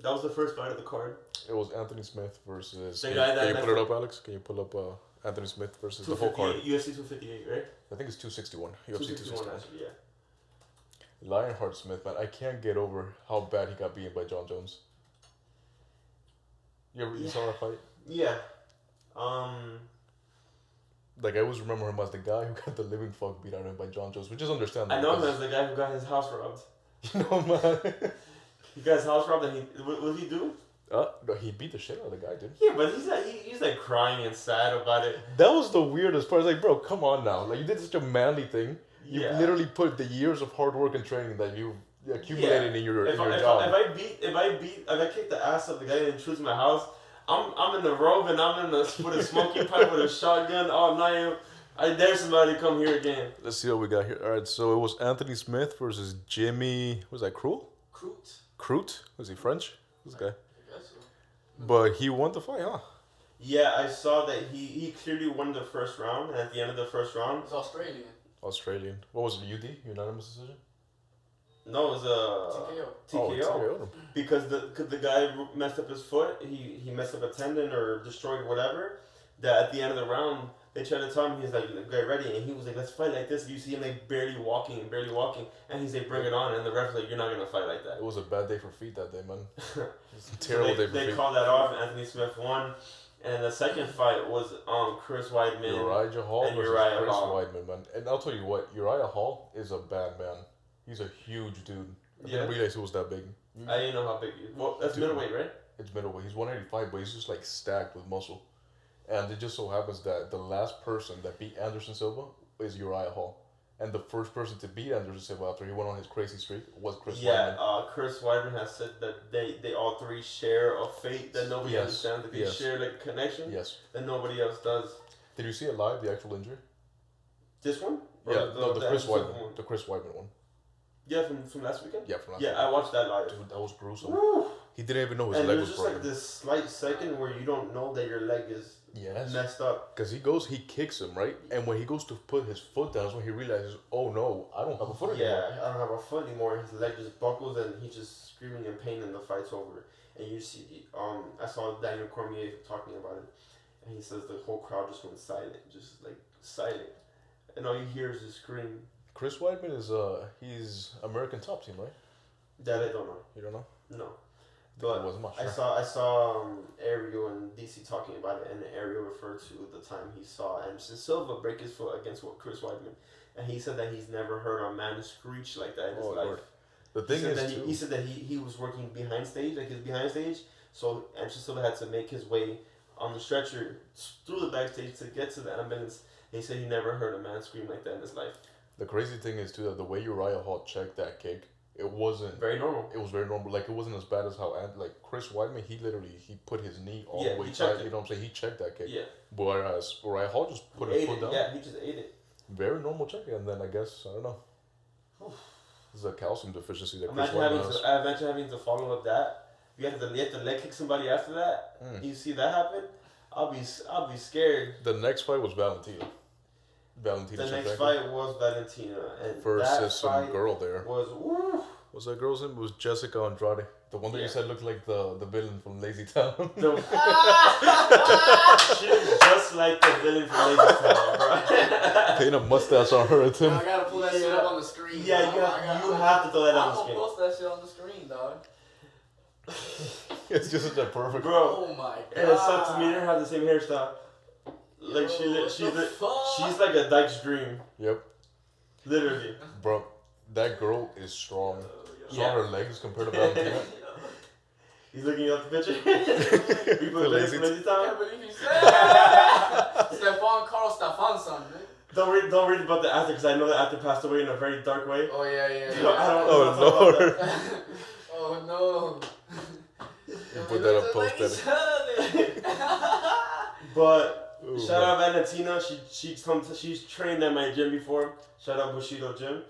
That was the first fight of the card. it was Anthony Smith versus. The Can, guy that can you put it left- up, Alex? Can you pull up Anthony Smith versus the whole card? UFC 258, right? I think it's 261. UFC 261 261. actually, yeah. Lionheart Smith, man, I can't get over how bad he got beaten by John Jones. You saw that fight? Yeah. Like, I always remember him as the guy who got the living fuck beat out of him by John Jones, which is understandable. I know him because- as the guy who got his house robbed. You know, man. He got his house robbed, and what did he do? No, he beat the shit out of the guy, dude. Yeah, but he's like crying and sad about it. That was the weirdest part. It's like, bro, come on now. Like, you did such a manly thing. You Yeah. literally put the years of hard work and training that you accumulated in your If job. if I kick the ass of the guy that intrudes my house, I'm in the robe and I'm in the with a smoking pipe with a shotgun all night. I dare somebody to come here again. Let's see what we got here. All right, so it was Anthony Smith versus Jimmy. Was that Cruel? Crute. Crute? Was he French? This guy. I guess so. But he won the fight, huh? Yeah, I saw that he clearly won the first round, and at the end of the first round, He's Australian. Australian. What was it? UD? Unanimous decision? no, it was a TKO. Oh, TKO. TKO'd him. Because the guy messed up his foot, he messed up a tendon or destroyed whatever. That at the end of the round, they tried to tell him, he's like, get ready, and he was like, let's fight like this. You see him like barely walking, and he's like, bring it on, and the ref's like, you're not gonna fight like that. It was a bad day for feet that day, man. It's a So terrible day for they feet. called that off. Anthony Smith won, and the second fight was Chris Weidman. Uriah Hall and versus Uriah Chris Hall. Weidman, man. And I'll tell you what, Uriah Hall is a bad man. He's a huge dude. I Yeah. didn't realize he was that big. I didn't know how big. Well, that's Dude. middleweight, right? It's middleweight. He's 185, but he's just like stacked with muscle. And it just so happens that the last person that beat Anderson Silva is Uriah Hall. And the first person to beat Anderson Silva after he went on his crazy streak was Chris Yeah, Weidman. Chris Weidman has said that they all three share a fate that nobody Yes, understands. That they yes. share like a connection Yes. that nobody else does. Did you see it live, the actual injury? This one? Or Yeah, no, the Chris episode Weidman. one? The Chris Weidman one. Yeah, from last weekend. Yeah, from last Yeah, week. I watched that live. Dude, that was gruesome. Woo! He didn't even know his And leg there's was just broken. like this slight second where you don't know that your leg is Yes. messed up. Because he kicks him, right? And when he goes to put his foot down, is when he realizes, oh no, I don't have a foot anymore. Yeah, I don't have a foot anymore. His leg just buckles and he's just screaming in pain and the fight's over. And you see, I saw Daniel Cormier talking about it, and he says the whole crowd just went silent, just like silent, and all you hear is a scream. Chris Weidman is he's American top team, right? That I don't know. You don't know? No, It but wasn't much. I right? saw Ariel and DC talking about it, and Ariel referred to the time he saw Anderson Silva break his foot against Chris Weidman, and he said that he's never heard a man screech like that in his Oh, life. Lord. The thing he said is, that too, he said that he was working behind stage, like his behind stage, so Anderson Silva had to make his way on the stretcher through the backstage to get to the ambulance. And he said he never heard a man scream like that in his life. the crazy thing is too that the way Uriah Hall checked that kick, it wasn't. Very normal. It was very normal. Like it wasn't as bad as how like Chris Weidman, he put his knee all Yeah, the way he tight. checked it. You know what I'm saying? He checked that kick. Yeah, Whereas Uriah Hall just put he his ate foot it. down. Yeah, he just ate it. Very normal check, and then I guess I don't know. This is a calcium deficiency that Chris Imagine Weidman having has. to, imagine having to follow up that. You have to leg kick somebody after that. Mm. You see that happen? I'll be scared. The next fight was Valentina. Valentina The next Shevchenko fight was Valentina, and versus that some fight girl there. was woo. What's that girl's name? It was Jessica Andrade. The one that Yeah. you said looked like the villain from Lazy Town. No. She was just like the villain from Lazy Town, bro. Paint a mustache on her, Tim. I gotta pull that shit up on the screen. Yeah, dog. you have to throw that on the I'm screen. gonna post that shit on the screen, dog. It's just such a perfect. Bro, Oh my god. and it sucks to me and her have the same hairstyle. Like she's like a Dyke's dream, Yep, literally. bro. That girl is strong. Saw Yeah. her legs compared to Valentina. He's looking up the picture. People The are Lazy Lazy I can't Town. believe you said that. Stefan Carl Stefansson, man. Don't read about the actor because I know the actor passed away in a very dark way. Oh yeah, yeah. So I don't know. Oh Lord! Oh no. You put that up, post that. But Ooh, shout man. out Valentina. She's trained at my gym before. Shout out Bushido Gym.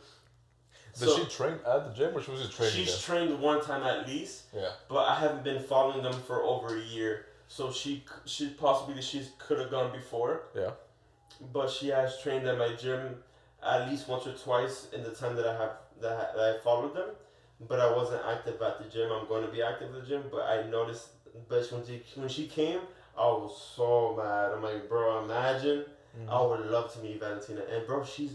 Does she train at the gym or she was just training She's there? trained one time at least, Yeah. but I haven't been following them for over a year. So she possibly could have gone before, Yeah. but she has trained at my gym at least once or twice in the time that I followed them. But I wasn't active at the gym. I'm going to be active at the gym, but I noticed. But when she came, I was so mad. I'm like, bro, imagine. I would love to meet Valentina, and bro, she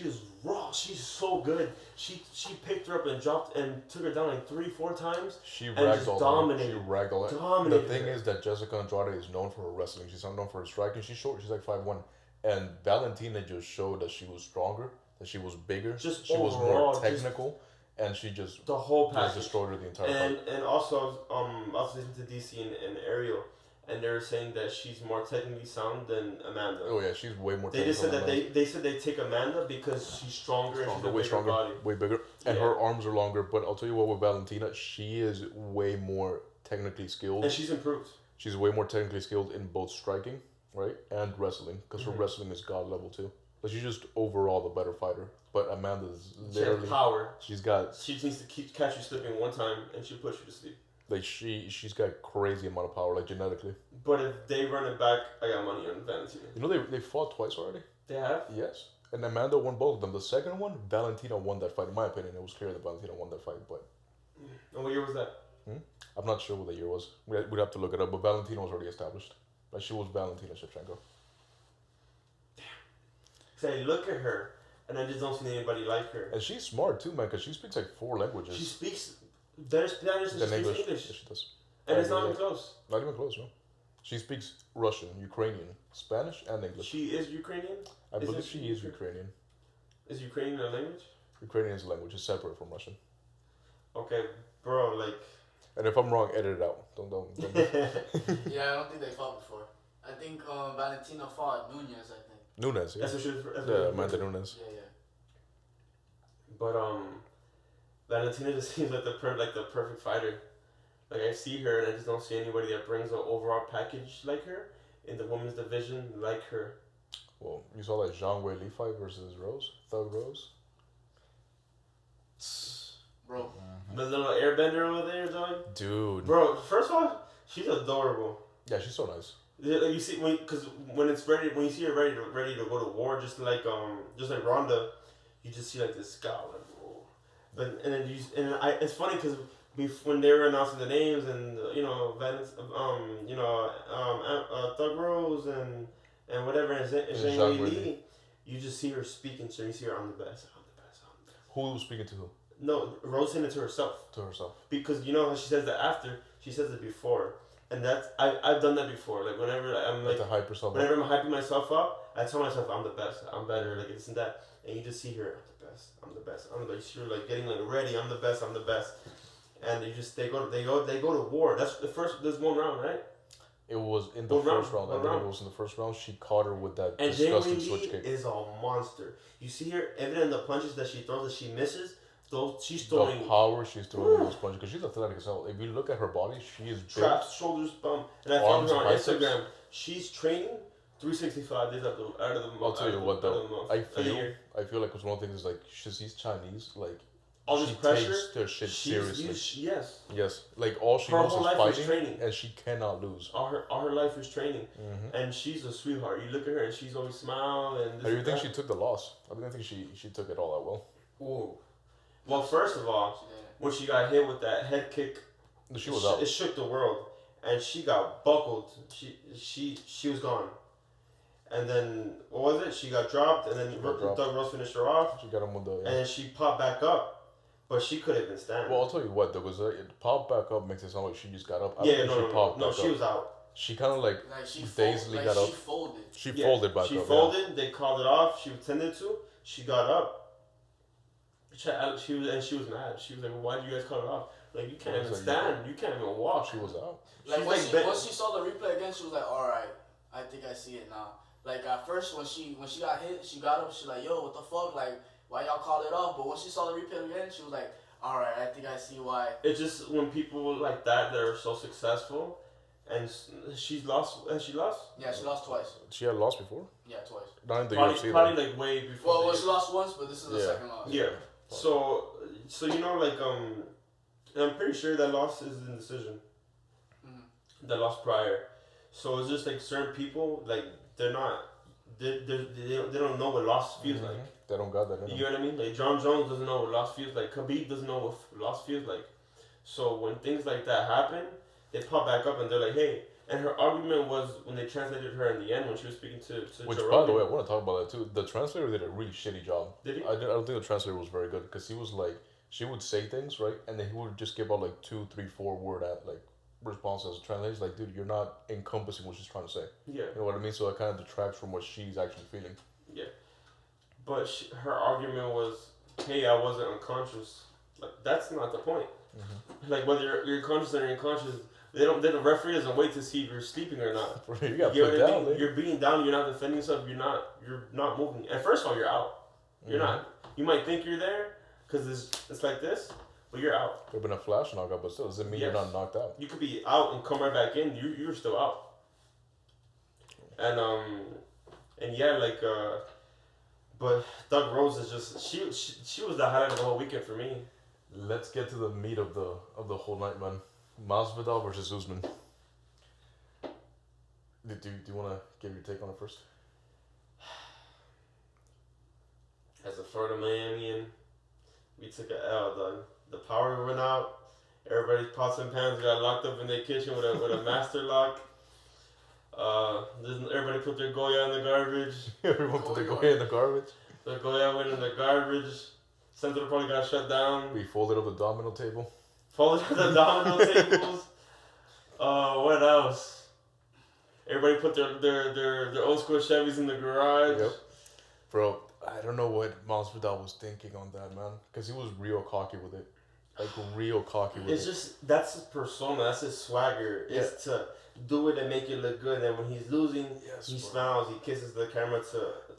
is raw. She's so good. She picked her up and dropped and took her down like 3-4 times. She and ragged just all dominated. She ragged all Dominated The thing her. is that Jessica Andrade is known for her wrestling. She's not known for her striking. She's short. She's like 5'1". And Valentina just showed that she was stronger, that she was bigger, Just she was overall, more technical, and she just The whole just package. destroyed her the entire fight. And also, I was listening to DC and Ariel, and they were saying that she's more technically sound than Amanda. Oh yeah, she's way more. They just said technical that than they said they take Amanda because she's stronger and she's a way bigger stronger, body. way bigger, and Yeah. her arms are longer. But I'll tell you what, with Valentina, she is way more technically skilled. And she's improved. She's way more technically skilled in both striking, right, and wrestling, because her Mhm. wrestling is god level too. But she's just overall the better fighter. But Amanda's She has literally, power. she's got She just needs to catch you slipping one time, and she'll put you to sleep. like she's got crazy amount of power, like genetically. But if they run it back, I got money on Valentina. You know they fought twice already. They have? Yes, and Amanda won both of them. The second one, Valentina won that fight. In my opinion, it was clear that Valentina won that fight, but And what year was that? I'm not sure what the year was. We'd have to look it up. But Valentina was already established. Like she was Valentina Shevchenko. Say, look at her, and I just don't see anybody like her. And she's smart too, man, because she speaks like 4 languages. She speaks better Spanish than than she speaks English. English. Yes, she does. And it's I not agree even with close. that. Not even close, no. She speaks Russian, Ukrainian, Spanish, and English. She is Ukrainian? I Isn't believe she she is Ukrainian? Ukrainian. Is Ukrainian a language? Ukrainian is a language. It's separate from Russian. Okay, bro, like... And if I'm wrong, edit it out. Don't. Yeah, I don't think they fought before. I think Valentina fought Nunez, I think. Nunes, yeah. That's what she was... Yeah, Amanda Nunes. Yeah. But, Valentina just seems like the perfect fighter. Like, I see her, and I just don't see anybody that brings an overall package like her in the women's division like her. Well, you saw that Zhang Wei Li fight versus Rose? Thug Rose? Bro, The little airbender over there, dog. Dude. Bro, first of all, she's adorable. Yeah, she's so nice. Yeah, like you see, when you see her ready to go to war, just like Ronda, you just see like this scowl, like, whoa. But and then it's funny because when they were announcing the names and Thug Rose and whatever and Zhang Wei Li, you just see her speaking. So you see her, I'm the best, I'm the best, I'm the best. Who was speaking to who? No, Rose saying it to herself. To herself. Because you know how she says that after, she says it before. And that's, I've done that before. Like whenever I'm like, to hype herself whenever up. I'm hyping myself up, I tell myself I'm the best, I'm better, like this and that. And you just see her, I'm the best, I'm the best, I'm the best. You're like getting like ready, I'm the best, I'm the best. And you just, they go to war. That's the first, there's one round, right? It was in the One round, first round. I one believe round. it was in the first round. She caught her with that And Jay disgusting Lee switch kick. is a monster. You see her, even in the punches that she throws that she misses, those she's The throwing power she's throwing in those punches, because she's athletic as hell. If you look at her body, she is built. traps, shoulders, bum. And I followed Arms, her on biceps. Instagram. She's training 365 days out of the month. I'll tell you what though, I Of the feel year. like one of the things is like she's Chinese, like All she this pressure, takes their shit seriously. Yes. Yes, like all she Her knows whole is life is fighting, training. and she cannot lose. All her life is training, Mm-hmm. and she's a sweetheart. You look at her, and she's always smiling. And How do you think she took the loss? I didn't think she took it all that well. Ooh. Well, first of all, Yeah. when she got hit with that head kick, She was out. It shook the world, and she got buckled. She was gone. And then what was it? She got dropped, and then She got dropped. Doug Rose finished her off, She got him with the. and then she popped back up, but she couldn't even stand. Well, I'll tell you what though, because it popped back up makes it sound like she just got up. I yeah, don't think she popped no, back she up. was out. She kind of like Like she dazedly like got she up. folded. She Yeah, folded back She up. folded. They called it off. She pretended to. She got up. She was mad. She was like, "Why did you guys call it off? Like you can't Well, even it's stand. You can't even Yeah. walk." She was out. Like She's once like she saw the replay again, she was like, "All right, I think I see it now." Like at first, when she got hit, she got up. She's like, "Yo, what the fuck? Like, why y'all call it off?" But when she saw the replay again, she was like, "All right, I think I see why." It's just when people like that are so successful, and she's lost. Has she lost? Yeah, she lost twice. She had lost before. Yeah, twice. Not in the Probably, UFC. probably though. like way before. Well, the- she lost once, but this is the Yeah. second loss. Yeah. So you know, like I'm pretty sure that loss is in decision. Mhm. that lost prior. So it's just like certain people, like they're not, they don't know what loss feels like. They don't got that in You them. know what I mean? Like John Jones doesn't know what loss feels like. Khabib doesn't know what loss feels like. So when things like that happen, they pop back up and they're like, hey. And her argument was when they translated her in the end when she was speaking to Which, Joe by the way, I Rogan. want to talk about that too. The translator did a really shitty job. Did he? I don't think the translator was very good because he was like, she would say things, right? And then he would just give out like 2, 3, 4 word at like responses. Translator's like, dude, you're not encompassing what she's trying to say. Yeah. You know what I mean? So it kind of detracts from what she's actually feeling. Yeah. But her argument was, hey, I wasn't unconscious. Like, that's not the point. Like, whether you're conscious or unconscious, then the referee doesn't wait to see if you're sleeping or not. You got You know put what I down, mean? dude. You're being down, you're not defending yourself, you're not moving. And first of all, you're out. You're not. You might think you're there because it's like this, but you're out. There've been a flash knockout, but still doesn't mean you're Yes. not knocked out. You could be out and come right back in. You're still out. And yeah, like but Doug Rose is just she was the highlight of the whole weekend for me. Let's get to the meat of the whole night, man. Masvidal versus Usman. Do you want to give your take on it first? As a Florida Miamian, we took a L, dog. The power went out. Everybody's pots and pans got locked up in their kitchen with a master lock. Everybody put their Goya in the garbage. Everyone put their Goya in the garbage. The Goya went in the garbage. Central probably got shut down. We folded up the domino table. Folded up the domino tables. What else? Everybody put their old school Chevys in the garage. Yep. Bro, I don't know what Masvidal was thinking on that, man. Because he was real cocky with it. Like, real cocky with It's it. just, that's his persona, that's his swagger. It's to do it and make it look good. And when he's losing, Yes, he bro. smiles, he kisses the camera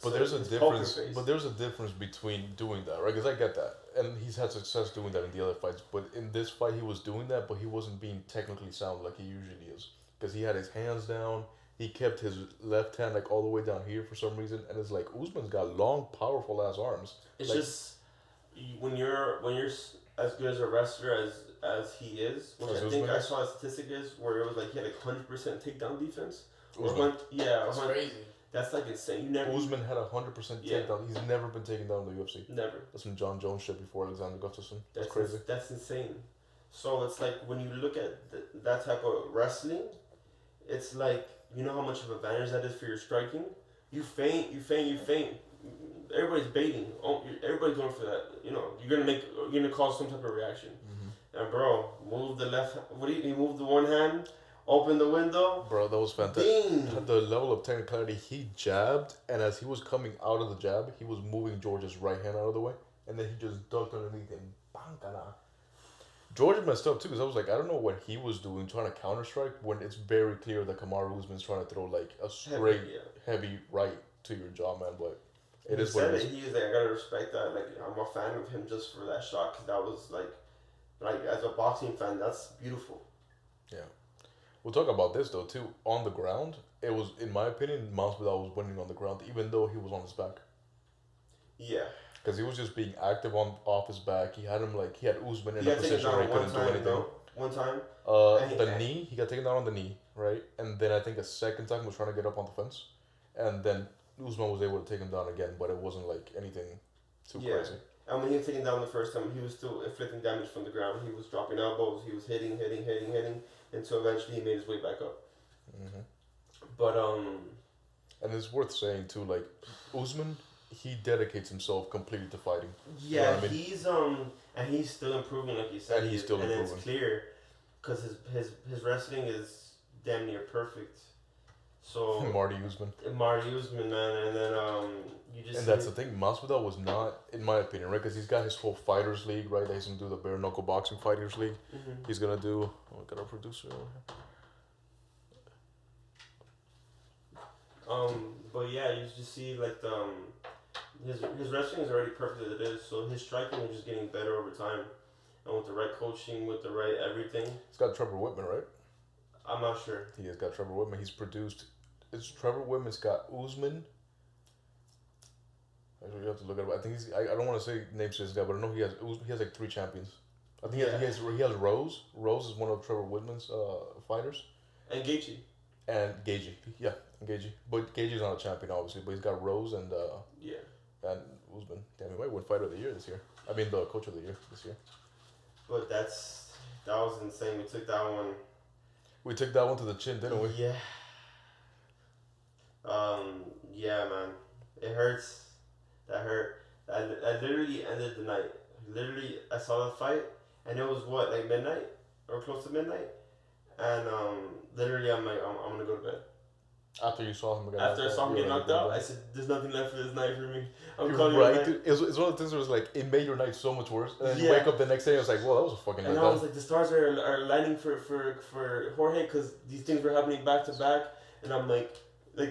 But there's a his poker difference. face. But there's a difference between doing that, right? Because I get that, and he's had success doing that in the other fights. But in this fight, he was doing that, but he wasn't being technically sound like he usually is. Because he had his hands down. He kept his left hand like all the way down here for some reason, and it's like Usman's got long, powerful ass arms. It's like, just when you're as good as a wrestler as he is, which As I think Usman I is? saw a statistic is where it was like he had like 100% takedown defense. Or Usman. That's 100 crazy. That's like insane. You never Usman had 100% Yeah. takedown. He's never been taken down in the UFC. never. That's some John Jones shit before Alexander Gustafsson. That's crazy. That's insane. So it's like when you look at that type of wrestling, it's like, you know how much of advantage that is for your striking. You feint. Everybody's baiting. Everybody's going for that. You know, you're gonna cause some type of reaction. And bro, move the left. He moved the one hand, open the window. Bro, that was fantastic. Ding. The level of technicality, he jabbed, and as he was coming out of the jab, he was moving George's right hand out of the way, and then he just ducked underneath and bang, kana. George messed up too, because I was like, I don't know what he was doing, trying to counter strike when it's very clear that Kamaru Usman's trying to throw like a straight, heavy right to your jaw, man. But it is what it is. He was like, I gotta respect that. Like, I'm a fan of him just for that shot, because that was like as a boxing fan, that's beautiful. Yeah. We'll talk about this though too. On the ground, it was, in my opinion, Masvidal was winning on the ground, even though he was on his back. Yeah. Because he was just being active off his back. He had Usman in He a got taken position where he down one couldn't do time, anything. no? One time. The knee, he got taken down on the knee, right? And then I think a second time he was trying to get up on the fence. And then Usman was able to take him down again, but it wasn't like anything too crazy. And when he was taken down the first time, he was still inflicting damage from the ground. He was dropping elbows. He was hitting, until eventually he made his way back up. Mm-hmm. But And it's worth saying too, like Usman, he dedicates himself completely to fighting. yeah, You know what I mean? he's still improving, like you said. And he's still improving. it's clear, because his wrestling is damn near perfect. So Marty Usman. Marty Usman, man, and then you just And that's the thing, Masvidal was not, in my opinion, right? Because he's got his whole fighters league, right? He's gonna do the bare knuckle boxing fighters league. Mhm. He's gonna do. Oh, we got our producer over here. But yeah, you just see like the his wrestling is already perfect as it is. So his striking is just getting better over time, and with the right coaching, with the right everything. He's got Trevor Whitman, right? I'm not sure. He has got Trevor Whitman. He's produced. It's Trevor Whitman's got Usman. Actually, you have to look at it. I think he's. I don't want to say names to this guy, but I know he has like 3 champions. I think he has Rose. Rose is one of Trevor Whitman's fighters, And Gaethje. And Gagey. Yeah, Gagey. But Gagey's not a champion, obviously. But he's got Rose and Yeah. Usman. Damn, he might win Fighter of the Year this year. I mean, the Coach of the Year this year. But that was insane. We took that one. We took that one to the chin, didn't we? Yeah. Yeah, man. It hurts. That hurt. I literally ended the night. Literally, I saw the fight, and it was what, like midnight or close to midnight, and literally, I'm like, I'm gonna go to bed. After you saw him again. After I saw him get knocked out, I said, "There's nothing left for this night for me." I'm You're calling right, it a night. dude. It's one of the things where it's like it made your night so much worse. And then you Yeah. wake up the next day, and it's like, well, that was a fucking And night. I was like, the stars are lining for Jorge because these things were happening back to back, and I'm like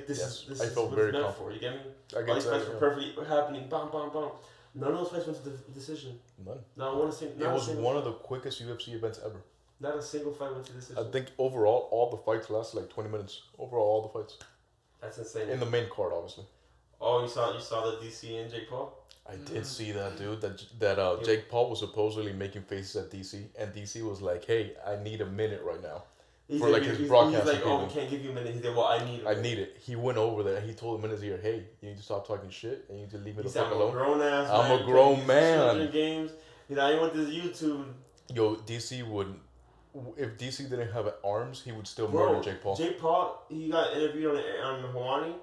this Yes, is I is felt what very it's meant confident. for. You get me? I All get these that, fights were yeah. perfectly happening. Bam, bam, bam. None of those fights went to the decision. None. Not one single. It was one of the quickest UFC events ever. Not a single fight went to decision. I think overall, all the fights lasted like 20 minutes. Overall, all the fights. That's insane. In the main card, obviously. Oh, you saw the DC and Jake Paul. I did see that, dude. That Jake Paul was supposedly making faces at DC, and DC was like, "Hey, I need a minute right now." He's For, like, his broadcasting He's like, "Oh, we people. can't give you a minute." He said, "Well, I need. I need it. He went over there. He told him in his ear, "Hey, you need to stop talking shit, and you need to leave me He the said, fuck "I'm a alone." grown ass. I'm man. a grown These man. children games. You know, I ain't want this YouTube. Yo, DC would, if DC didn't have arms, he would still Bro, murder Jake Paul. Jake Paul, he got interviewed on Hawani,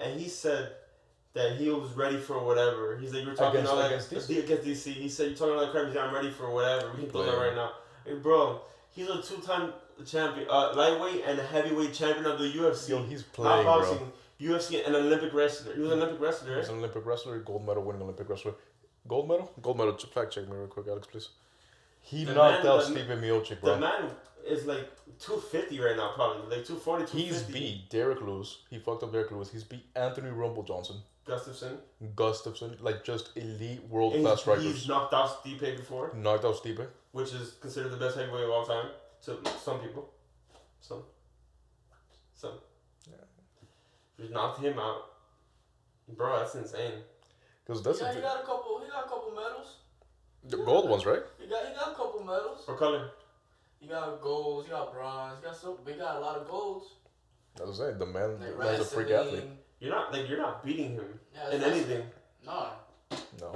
and he said that he was ready for whatever. He's like, "You're talking Against- all that against DC? against DC." He said, "You're talking all that crap." He's like, "I'm ready for whatever. We can do that Player. right now." Hey, bro, he's a two-time champion, lightweight and a heavyweight champion of the UFC. Yo, he's Not playing, bro. boxing, UFC, and an Olympic wrestler. He was an Olympic wrestler, He's right? an Olympic wrestler, gold medal winning Olympic wrestler. Gold medal? Gold medal. Fact check me real quick, Alex, please. He The knocked man- out the- Stipe Miocic, The bro. man is like 250 right now, probably like 240, 250. He's beat Derek Lewis. He fucked up Derek Lewis. He's beat Anthony Rumble Johnson, Gustafson. Gustafson, like just elite world And class he's strikers. knocked out Stipe before, Knocked out Stipe. which is considered the best heavyweight of all time to some people. Some. Yeah. Just knocked him out. Bro, that's insane. Because that's Yeah, the he got a couple medals. the gold ones, right? He got a couple medals. What color? He got golds. He got bronze. He got a lot of golds. I was saying the man, Like man's a freak wrestling. athlete. You're not beating him Yeah, in that's- anything. No. No,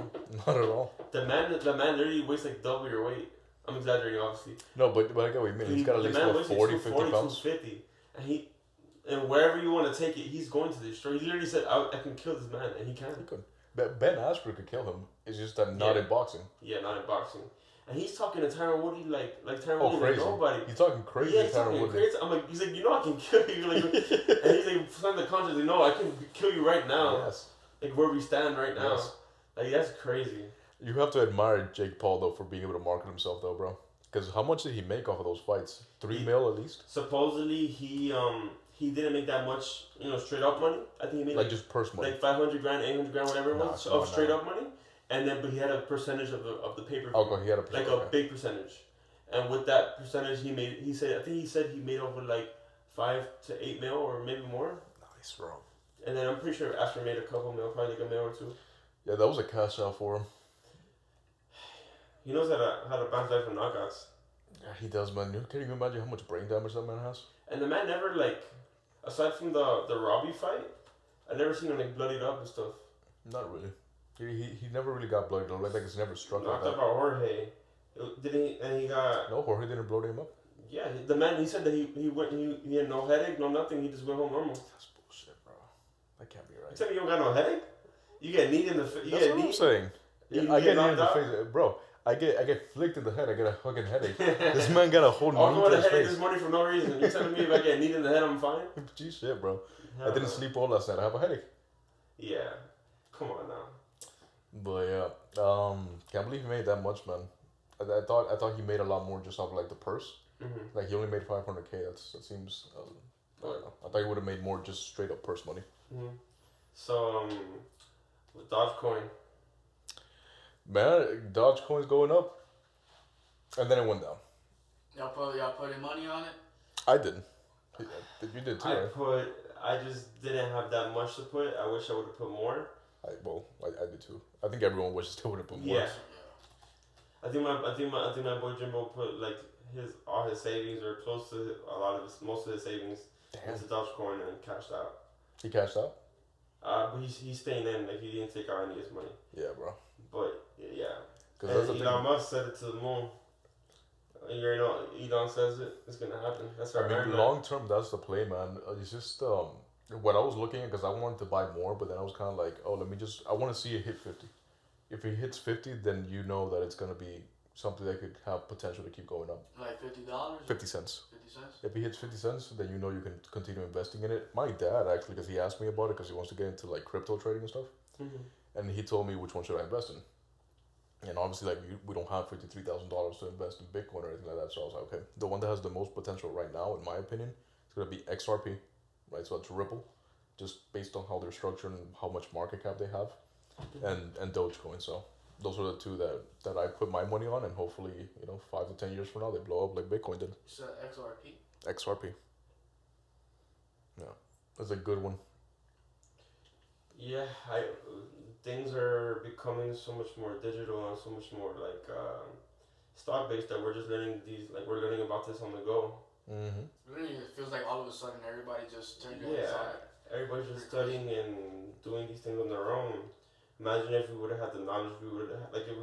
not at all. The man literally weighs like double your weight. I'm exaggerating, obviously. No, but I get what you mean. He's got at The least man what, weighs like 40, 50 pounds. 250. And wherever you want to take it, he's going to destroy. He literally said, I can kill this man, and he can. He could. Ben Askren could kill him. It's just that not Yeah. in boxing. Yeah, not in boxing. And he's talking to Tyron Woodley like Tyron Oh, Woodley crazy. like nobody. He's talking crazy. Yeah, he's Tyron talking Woodley. crazy. I'm like, he's like, I can kill you. Like, and he's like, sign the contract. Like, no, I can kill you right now. Yes. Like where we stand right now. Yes. Like that's crazy. You have to admire Jake Paul though for being able to market himself though, bro. Because how much did he make off of those fights? $3 million at least. Supposedly he didn't make that much, straight up money. I think he made Like just purse money. like 500 grand, 800 grand, whatever it Nah, was, come of on straight now. up money. And then, but he had a percentage of the pay per view, Okay, he had a like a big percentage. And with that percentage, he said he made over like 5 to 8 mil or maybe more. Nice, bro. And then I'm pretty sure Asper made a couple mil, probably like a mil or two. Yeah, that was a cash out for him. He knows how to bounce back from knockouts. Yeah, he does, man. Can you imagine how much brain damage that man has? And the man never aside from the Robbie fight, I never seen him like bloodied up and stuff. Not really. He never really got bloodied. Like it's never struck like Knocked that. up by Jorge. Didn't he? And he got No, Jorge didn't blow him up. yeah. The man he said that he had no headache, no nothing. He just went home normal. That's bullshit, bro. That can't be You right. tell me you don't got no headache? You get kneed in the face. That's what I'm saying. You I get get knee in the knocked face, bro. I get flicked in the head. I get a fucking headache. This man got a whole I'll knee go to with a his headache face. this morning for no reason. You telling me if I get kneed in the head, I'm fine? Gee, shit, bro. I Hell didn't no. sleep all last night. I have a headache. Yeah, come on now. But yeah, can't believe he made that much, man. I thought he made a lot more just off like the purse. Mm-hmm. Like he only made 500K. That seems. I don't know. I thought he would have made more just straight up purse money. Mm-hmm. So with Dogecoin, Man, Dogecoin's going up, and then it went down. Y'all putting money on it? I didn't. You did too, right? I just didn't have that much to put. I wish I would have put more. I did too. I think everyone wishes they would have put more. Yeah. I think my boy Jimbo put like all his savings or close to most of his savings Damn. into Dogecoin and cashed out. He cashed out. But he's staying in. Like he didn't take out any of his money. Yeah, bro. But yeah, Because that's and the Elon thing. Musk said it to the moon. You already know Elon says it's gonna happen. That's our I mean, Iron Man. long term, that's the play, man. It's just what I was looking at because I wanted to buy more, but then I was kind of like, oh, I want to see it hit 50. If it hits 50, then you know that it's gonna be something that could have potential to keep going up. Like $50. 50 cents. 50 cents. If it hits 50 cents, then you know you can continue investing in it. My dad actually, because he asked me about it, because he wants to get into like crypto trading and stuff, and he told me which one should I invest in. And obviously, like we don't have $53,000 to invest in Bitcoin or anything like that. So I was like, okay, the one that has the most potential right now, in my opinion, is gonna be XRP, right? So it's Ripple, just based on how they're structured and how much market cap they have, and Dogecoin. So those are the two that I put my money on, and hopefully, 5 to 10 years from now, they blow up like Bitcoin did. You said XRP? XRP. Yeah, that's a good one. Yeah, things are becoming so much more digital and so much more like stock based that we're just we're learning about this on the go. Mm-hmm. Really, it feels like all of a sudden everybody just turned their Yeah, heads on it. everybody's just studying and doing these things on their own. Imagine if we would have had the knowledge if we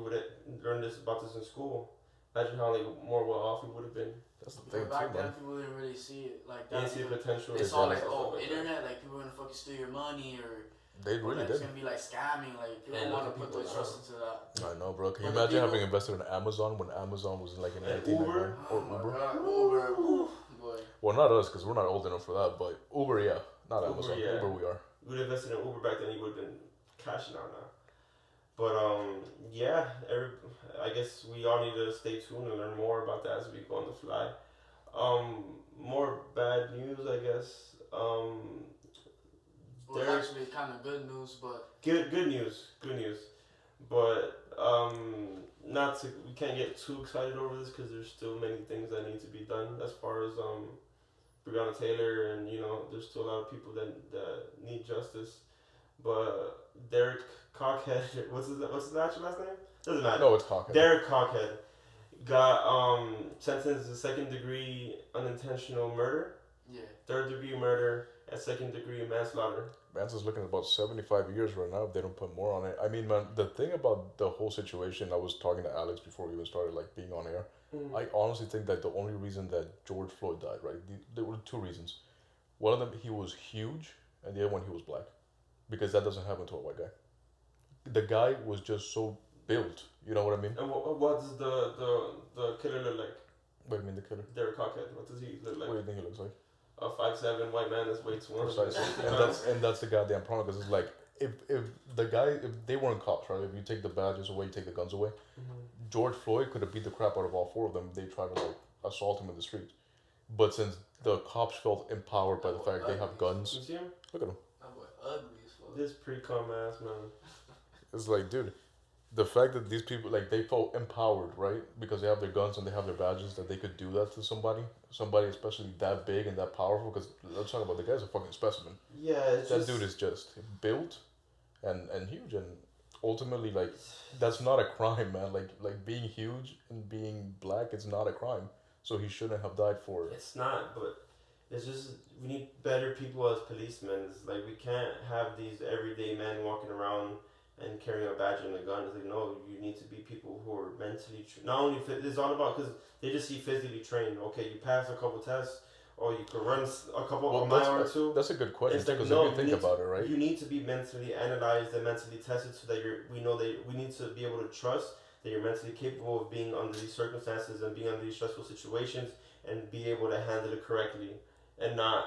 would have learned about this in school. Imagine how more well off we would have been. That's the Because thing back too, then, man. people didn't really see it like They that. didn't see the potential. They saw like, stuff oh, that. internet, like people are gonna fucking steal your money or They really like, it's did. gonna be like scamming. Like people And want look to at put people their now. trust into that. I know, bro. Can you But the imagine people- having invested in Amazon when Amazon was like in And 1999 Uber? or Oh my Uber? God, Uber, ooh, boy. Well, not us, because we're not old enough for that. But Uber, yeah, not Uber, Amazon. yeah. Uber, we are. We would have invested in Uber back then, you would have been cashing out now. But yeah, I guess we all need to stay tuned and learn more about that as we go on the fly. More bad news, I guess. Well, There- actually, kind of good news, but Good news, but we can't get too excited over this because there's still many things that need to be done as far as Breonna Taylor and there's still a lot of people that need justice. But Derek Cockhead, what's his actual last name? Doesn't matter. No, it's Cockhead. Derek Cockhead got sentenced to second-degree unintentional murder, yeah. third-degree murder, and second-degree manslaughter. Manson's looking at about 75 years right now if they don't put more on it. I mean, man, the thing about the whole situation, I was talking to Alex before we even started like being on air. I honestly think that the only reason that George Floyd died, right? There were two reasons. One of them, he was huge, and the other one, he was black, because that doesn't happen to a white guy. The guy was just so built. You know what I mean? And what does the killer look like? What do you mean the killer? Derek Cockhead. What does he look What like? do you think he looks like? A 5'7" white man that's way too Precisely. and that's the goddamn problem, because it's like if they weren't cops, right? If you take the badges away, you take the guns away. George Floyd could have beat the crap out of all four of them. They tried to like assault him in the street, but since the cops felt empowered by the fact they have guns, You see him? look at him. That boy ugly as fuck. This pre-cum ass man. It's like, dude, the fact that these people like they felt empowered, right? Because they have their guns and they have their badges, that they could do that to somebody especially that big and that powerful. Because let's talk about the guy's a fucking specimen. Yeah, it's That just, dude is just built and huge, and ultimately like that's not a crime, man. Like being huge and being black, it's not a crime. So he shouldn't have died for it. It's not, but it's just we need better people as policemen. It's like we can't have these everyday men walking around and carrying a badge and a gun. It's like, no, you need to be people who are mentally not only fit. It's all about because they just see physically trained. Okay, you pass a couple tests, or you can run a mile or two. That's a good question It's too, like, because no, if you think need about it, right? You need to be mentally analyzed and mentally tested so that we need to be able to trust that you're mentally capable of being under these circumstances and being under these stressful situations and be able to handle it correctly and not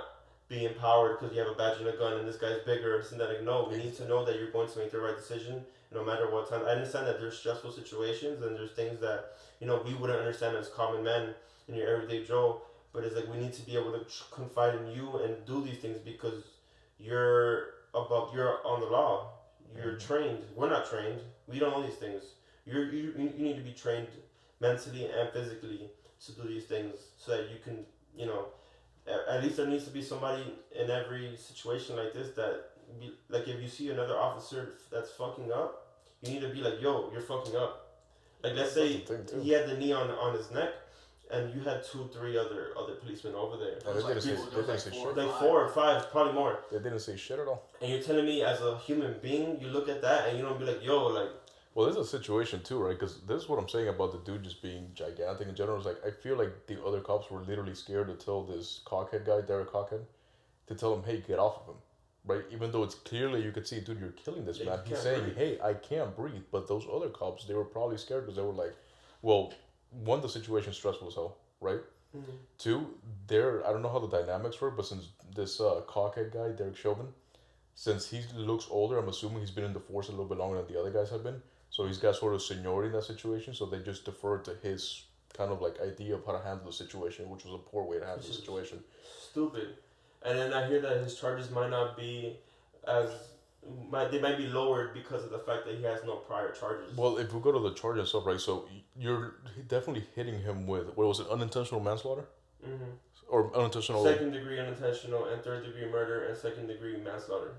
be empowered because you have a badge and a gun and this guy's bigger. And that, like, no, we need to know that you're going to make the right decision no matter what time. I understand that there's stressful situations and there's things that we wouldn't understand as common men in your everyday Joe. But it's like we need to be able to confide in you and do these things because you're on the law. You're trained. We're not trained. We don't know these things. You need to be trained mentally and physically to do these things so that you can, at least there needs to be somebody in every situation like this that, like, if you see another officer that's fucking up, you need to be like, yo, you're fucking up. Like, let's say That's the thing, too. he had the knee on his neck, and you had 2, 3 other policemen over there. And they didn't say shit. Like 4 or 5, probably more. They didn't say shit at all. And you're telling me, as a human being, you look at that and you don't be like, yo, like. Well, there's a situation too, right? Because this is what I'm saying about the dude just being gigantic in general. Is like I feel like the other cops were literally scared to tell this cockhead guy, Derek Cockhead, to tell him, "Hey, get off of him," right? Even though it's clearly you could see, dude, you're killing this Yeah, man. you He's can't saying, breathe. "Hey, I can't breathe," but those other cops, they were probably scared because they were like, well, one, the situation's stressful as hell, right? Mm-hmm. Two, I don't know how the dynamics work, but since this cockhead guy, Derek Chauvin, since he looks older, I'm assuming he's been in the force a little bit longer than the other guys have been. So he's got sort of seniority in that situation. So they just deferred to his kind of like idea of how to handle the situation, which was a poor way to handle the situation. Stupid. And then I hear that his charges might not be they might be lowered because of the fact that he has no prior charges. Well, if we go to the charge and stuff, right? So you're definitely hitting him with, what was it, unintentional manslaughter? Mm-hmm. Or unintentional... 2nd degree unintentional and 3rd degree murder and 2nd degree manslaughter.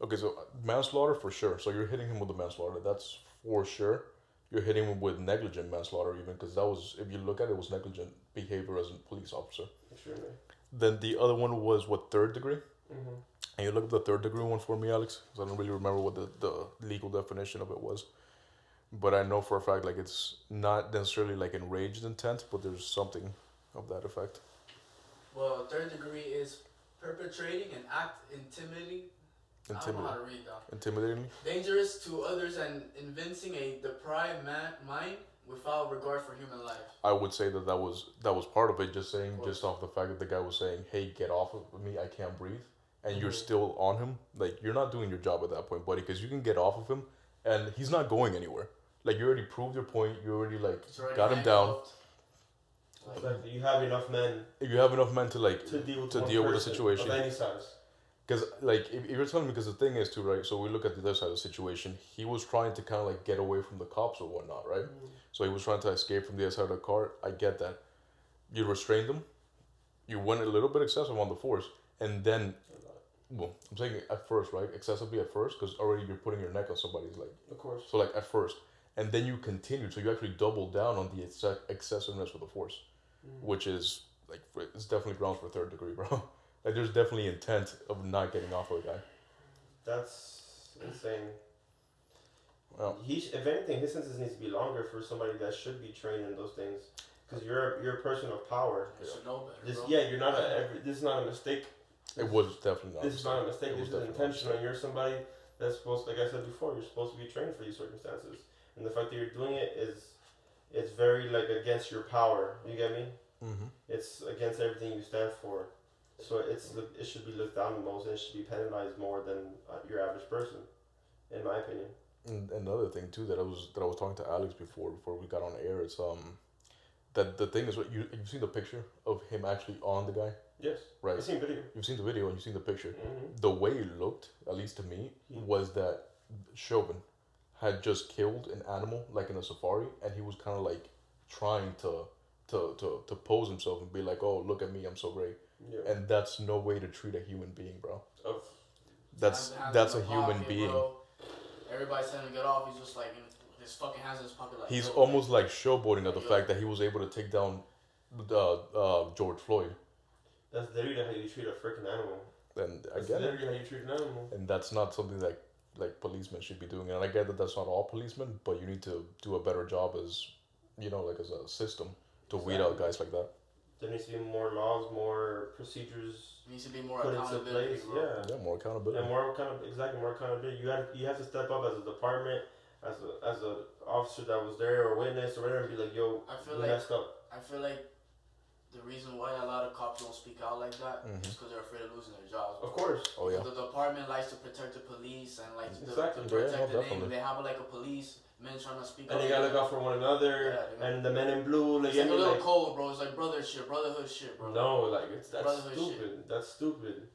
Okay, so manslaughter for sure. So you're hitting him with the manslaughter. That's for sure. You're hitting him with negligent manslaughter even, because that was, if you look at it, was negligent behavior as a police officer. Extremely. Then the other one was what, 3rd degree? Mm-hmm. And you look up the 3rd degree one for me, Alex, because I don't really remember what the legal definition of it was. But I know for a fact, like, it's not necessarily like enraged intent, but there's something of that effect. Well, 3rd degree is perpetrating an act intimidating. I don't know how to read that. Intimidating? Dangerous to others and evincing a deprived mind without regard for human life. I would say that was part of it, just saying, just off the fact that the guy was saying, hey, get off of me, I can't breathe. And you're still on him. Like, you're not doing your job at that point, buddy, because you can get off of him and he's not going anywhere. Like, you already proved your point. You already, like, got him down. Exactly. You have enough men. You have enough men to, like, to deal with the situation. Of any size. Because, like, if you're telling me, because the thing is, too, right, so we look at the other side of the situation, he was trying to kind of, like, get away from the cops or whatnot, right? Mm-hmm. So he was trying to escape from the other side of the car. I get that. You restrained him. You went a little bit excessive on the force. And then, well, I'm saying at first, right? Excessively at first, because already you're putting your neck on somebody's leg. Of course. So, like, at first. And then you continued. So you actually doubled down on the excessiveness of the force, which is, like, it's definitely grounds for 3rd degree, bro. Like, there's definitely intent of not getting off of a guy. That's insane. Well, If anything, his sentence needs to be longer for somebody that should be trained in those things. Because you're a person of power. You should know better, This, bro. yeah, you're not this is not a mistake. it was definitely not. This is not a mistake. It was This is definitely not a intentional. mistake. You're somebody that's supposed, like I said before, you're supposed to be trained for these circumstances. And the fact that you're doing it it's very, like, against your power. You get me? Mm-hmm. It's against everything you stand for. So it should be looked down the most, and it should be penalized more than your average person, in my opinion. And another thing too that I was talking to Alex before we got on air, it's that the thing is, what you've seen the picture of him actually on the guy, Yes. right? I've seen video. You've seen the video and you've seen the picture. Mm-hmm. The way it looked, at least to me, was that Chauvin had just killed an animal, like in a safari, and he was kind of like trying to pose himself and be like, oh, look at me, I'm so great. Yeah. And that's no way to treat a human being, bro. Of That's Hands a in the human pocket, being. bro. Everybody's telling him to get off. He's just like, his fucking hands in his pocket. Like, He's yo, almost like showboating at the fact that he was able to take down George Floyd. That's literally how you treat a freaking animal. And I That's get it. literally how you treat an animal. And that's not something that like policemen should be doing. And I get that that's not all policemen, but you need to do a better job as, like as a system to weed out guys like that. There needs to be more laws, more procedures There needs to be more put into accountability, place. bro. Yeah. Yeah, more accountability. And more accountability. You have to step up as a department, as a officer that was there or witness or whatever, and be like, yo, I feel you like messed up. the reason why a lot of cops don't speak out like that Mhm. is because they're afraid of losing their jobs. Of course. Oh yeah. The department likes to protect the police and like Exactly. to protect Yeah, the name. definitely. They have like a police men trying to speak And up. they gotta look out for one another. Yeah, And the men in blue, like, It's like a little like, code, bro. It's like brotherhood shit, bro. no, like that's Brotherhood stupid. That's stupid.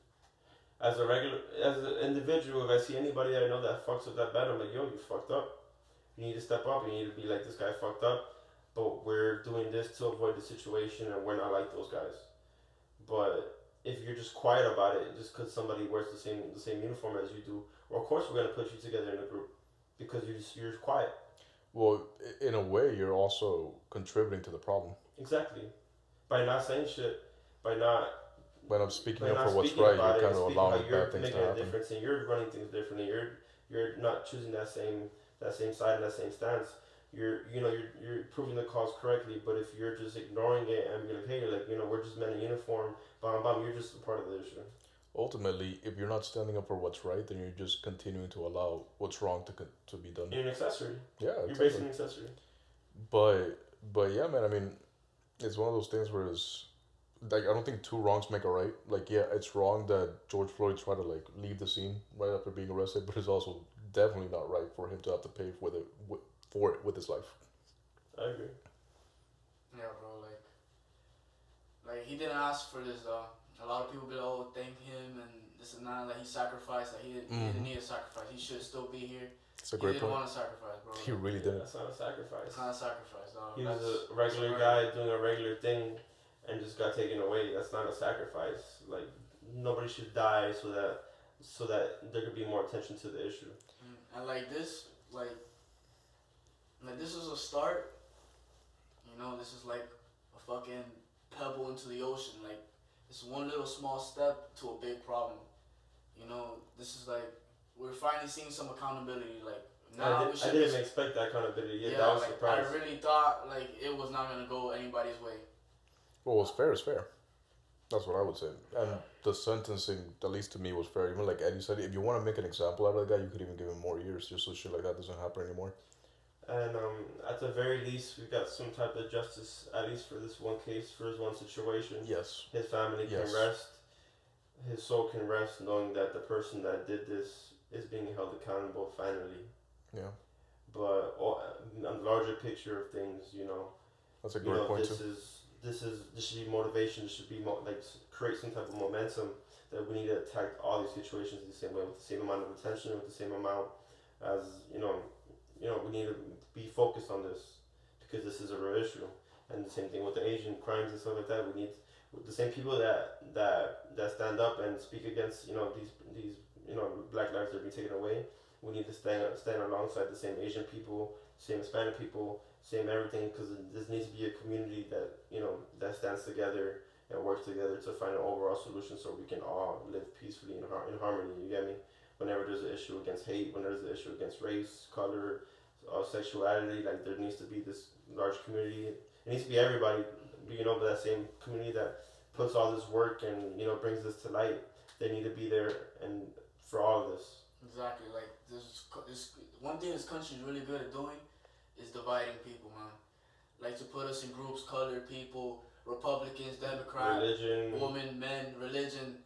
As an individual, if I see anybody that I know that fucks up that bad, I'm like, yo, you fucked up. You need to step up. You need to be like, this guy fucked up, but we're doing this to avoid the situation, and we're not like those guys. But if you're just quiet about it, just because somebody wears the same uniform as you do, well, of course we're gonna put you together in a group because you're just quiet. Well, in a way, you're also contributing to the problem. Exactly. By not saying shit, by not When I'm speaking by up not for what's speaking right, about you're it kind and of speaking how allowing you're bad things making to a happen. difference and you're running things differently. You're not choosing that same side and that same stance. You're proving the cause correctly, but if you're just ignoring it and be like, hey, like, we're just men in uniform, bam bam, you're just a part of the issue. Ultimately, if you're not standing up for what's right, then you're just continuing to allow what's wrong to be done. You're an accessory. Yeah, You're exactly. basically an accessory. But yeah, man. I mean, it's one of those things where it's like I don't think two wrongs make a right. Like, yeah, it's wrong that George Floyd tried to like leave the scene right after being arrested, but it's also definitely not right for him to have to pay for it with his life. I agree. Yeah, bro. Like he didn't ask for this though. A lot of people be like, oh, thank him and this and that. Like he sacrificed. Like he didn't need a sacrifice. He should still be here. It's a He great didn't point. want to sacrifice, bro. He really didn't. That's not a sacrifice. It's not a sacrifice, dog. He was That's a regular murder. guy doing a regular thing and just got taken away. That's not a sacrifice. Like, nobody should die so that there could be more attention to the issue. And like this is a start. You know, this is like a fucking pebble into the ocean. Like it's one little small step to a big problem. You know, this is like we're finally seeing some accountability. Like now I didn't expect that accountability. Yeah, that was like surprised. I really thought like it was not gonna go anybody's way. Well, what's fair is fair. That's what I would say. And the sentencing, at least to me, was fair. Even like Eddie said, if you want to make an example out of the guy, you could even give him more years just so shit like that doesn't happen anymore. And at the very least, we got some type of justice, at least for this one case, for his one situation. Yes. His family Yes. can rest. His soul can rest knowing that the person that did this is being held accountable finally. Yeah. But on the larger picture of things, That's a great point this too. this should be motivation. This should be create some type of momentum that we need to attack all these situations the same way with the same amount of attention, with the same amount as we need to be focused on this because this is a real issue. And the same thing with the Asian crimes and stuff like that. We need the same people that stand up and speak against these black lives that are being taken away. We need to stand alongside the same Asian people, same Hispanic people, same everything, because this needs to be a community that stands together and works together to find an overall solution so we can all live peacefully in harmony. You get me? Whenever there's an issue against hate, when there's an issue against race, color, sexuality, like there needs to be this large community. It needs to be everybody, but that same community that puts all this work and brings this to light. They need to be there and for all of this. Exactly. Like this one thing this country is really good at doing is dividing people, man. Like to put us in groups, colored people, Republicans, Democrats, Religion, women, men, religion,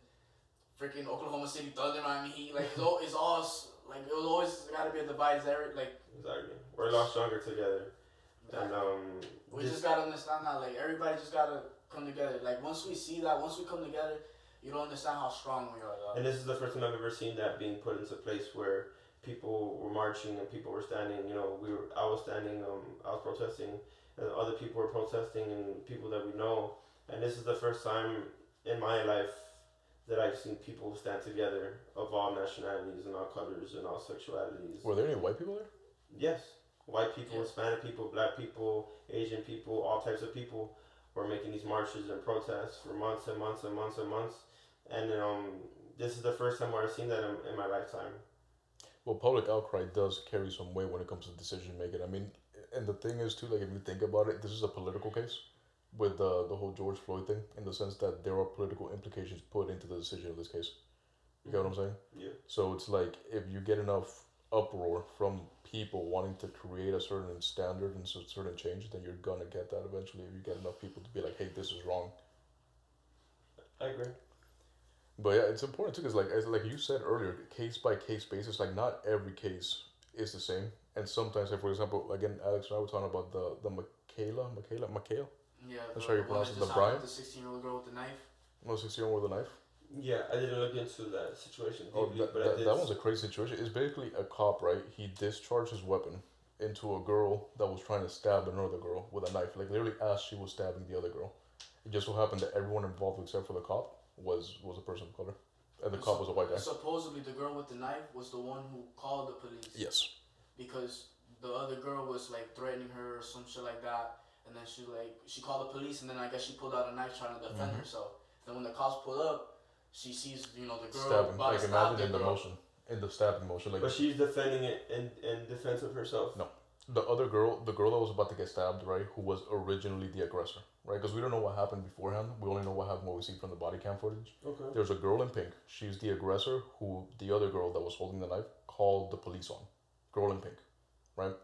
freaking Oklahoma City Thunder, Miami Heat. Like it's all like it was always gotta be a divide. Like exactly. We're a lot stronger together. exactly. And We just gotta understand that, like, everybody just gotta come together. Like, once we see that, once we come together, you don't understand how strong we are, though. And this is the first time I've ever seen that being put into place where people were marching and people were standing. I was standing, I was protesting, and other people were protesting, and people that we know. And this is the first time in my life that I've seen people stand together of all nationalities and all colors and all sexualities. Were there any white people there? Yes. White people, Yeah. Hispanic people, black people, Asian people, all types of people were making these marches and protests for months and months and months and months. And this is the first time where I've seen that in my lifetime. Well, public outcry does carry some weight when it comes to decision making. I mean, and the thing is too, like if you think about it, this is a political case with the whole George Floyd thing, in the sense that there are political implications put into the decision of this case. You get what I'm saying? Yeah. So it's like if you get enough uproar from people wanting to create a certain standard and certain change, then you're gonna get that eventually. If you get enough people to be like, "Hey, this is wrong." I agree. But yeah, it's important too, because like you said earlier, case by case basis. Like not every case is the same, and sometimes, like for example, again, Alex and I were talking about the Michael. Yeah. That's how you pronounce it, the Brian? The 16-year-old girl with the knife. No, 16-year-old with a knife. Yeah, I didn't look into that situation Oh, deeply, but I did. that one's a crazy situation. It's basically a cop, right? He discharged his weapon into a girl that was trying to stab another girl with a knife, like literally as she was stabbing the other girl. It just so happened that everyone involved except for the cop was a person of color, and the cop was a white guy. Supposedly, the girl with the knife was the one who called the police. Yes. Because the other girl was like threatening her or some shit like that, and then she called the police, and then I guess she pulled out a knife trying to defend herself. Then when the cops pull up, she sees the girl Stabbing. about Like to stab imagine the in the girl. motion, in the stabbing motion. Like But she's defending it in defense of herself. No. The other girl, the girl that was about to get stabbed, right, who was originally the aggressor, right? Because we don't know what happened beforehand. We only know what happened what we see from the body cam footage. Okay. There's a girl in pink. She's the aggressor who the other girl that was holding the knife called the police on. Girl in pink, right?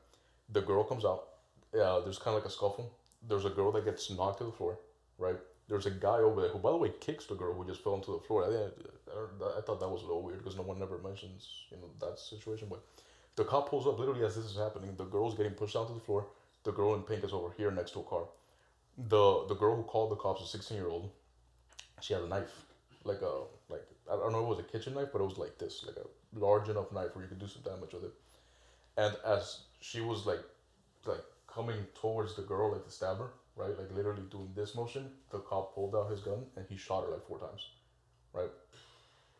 The girl comes out. There's kind of like a scuffle. There's a girl that gets knocked to the floor, right? There's a guy over there who, by the way, kicks the girl who just fell into the floor. I thought that was a little weird because no one ever mentions, that situation, but the cop pulls up literally as this is happening. The girl's getting pushed down to the floor. The girl in pink is over here next to a car. The girl who called the cops, a 16-year-old, she had a knife, like I don't know if it was a kitchen knife, but it was like this, like a large enough knife where you could do some damage with it. And as she was like coming towards the girl, like to stab her, right, like literally doing this motion, the cop pulled out his gun and he shot her like 4 times, right.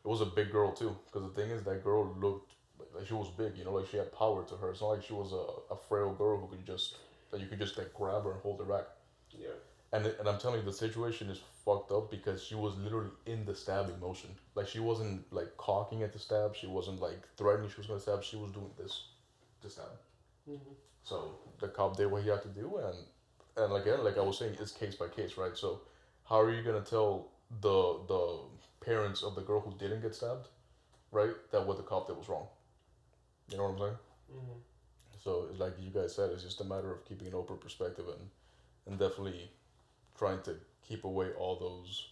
It was a big girl too, because the thing is that girl looked like she was big, like she had power to her. It's not like she was a frail girl who you could just like grab her and hold her back. Yeah. And I'm telling you, the situation is fucked up because she was literally in the stabbing motion. Like she wasn't like cocking at the stab. She wasn't like threatening she was gonna stab. She was doing this to stab. Mm-hmm. So the cop did what he had to do, and again, like I was saying, it's case by case, right? So how are you gonna tell the parents of the girl who didn't get stabbed, right, that what the cop did was wrong? You know what I'm saying? Mm-hmm. So like you guys said, it's just a matter of keeping an open perspective and definitely trying to keep away all those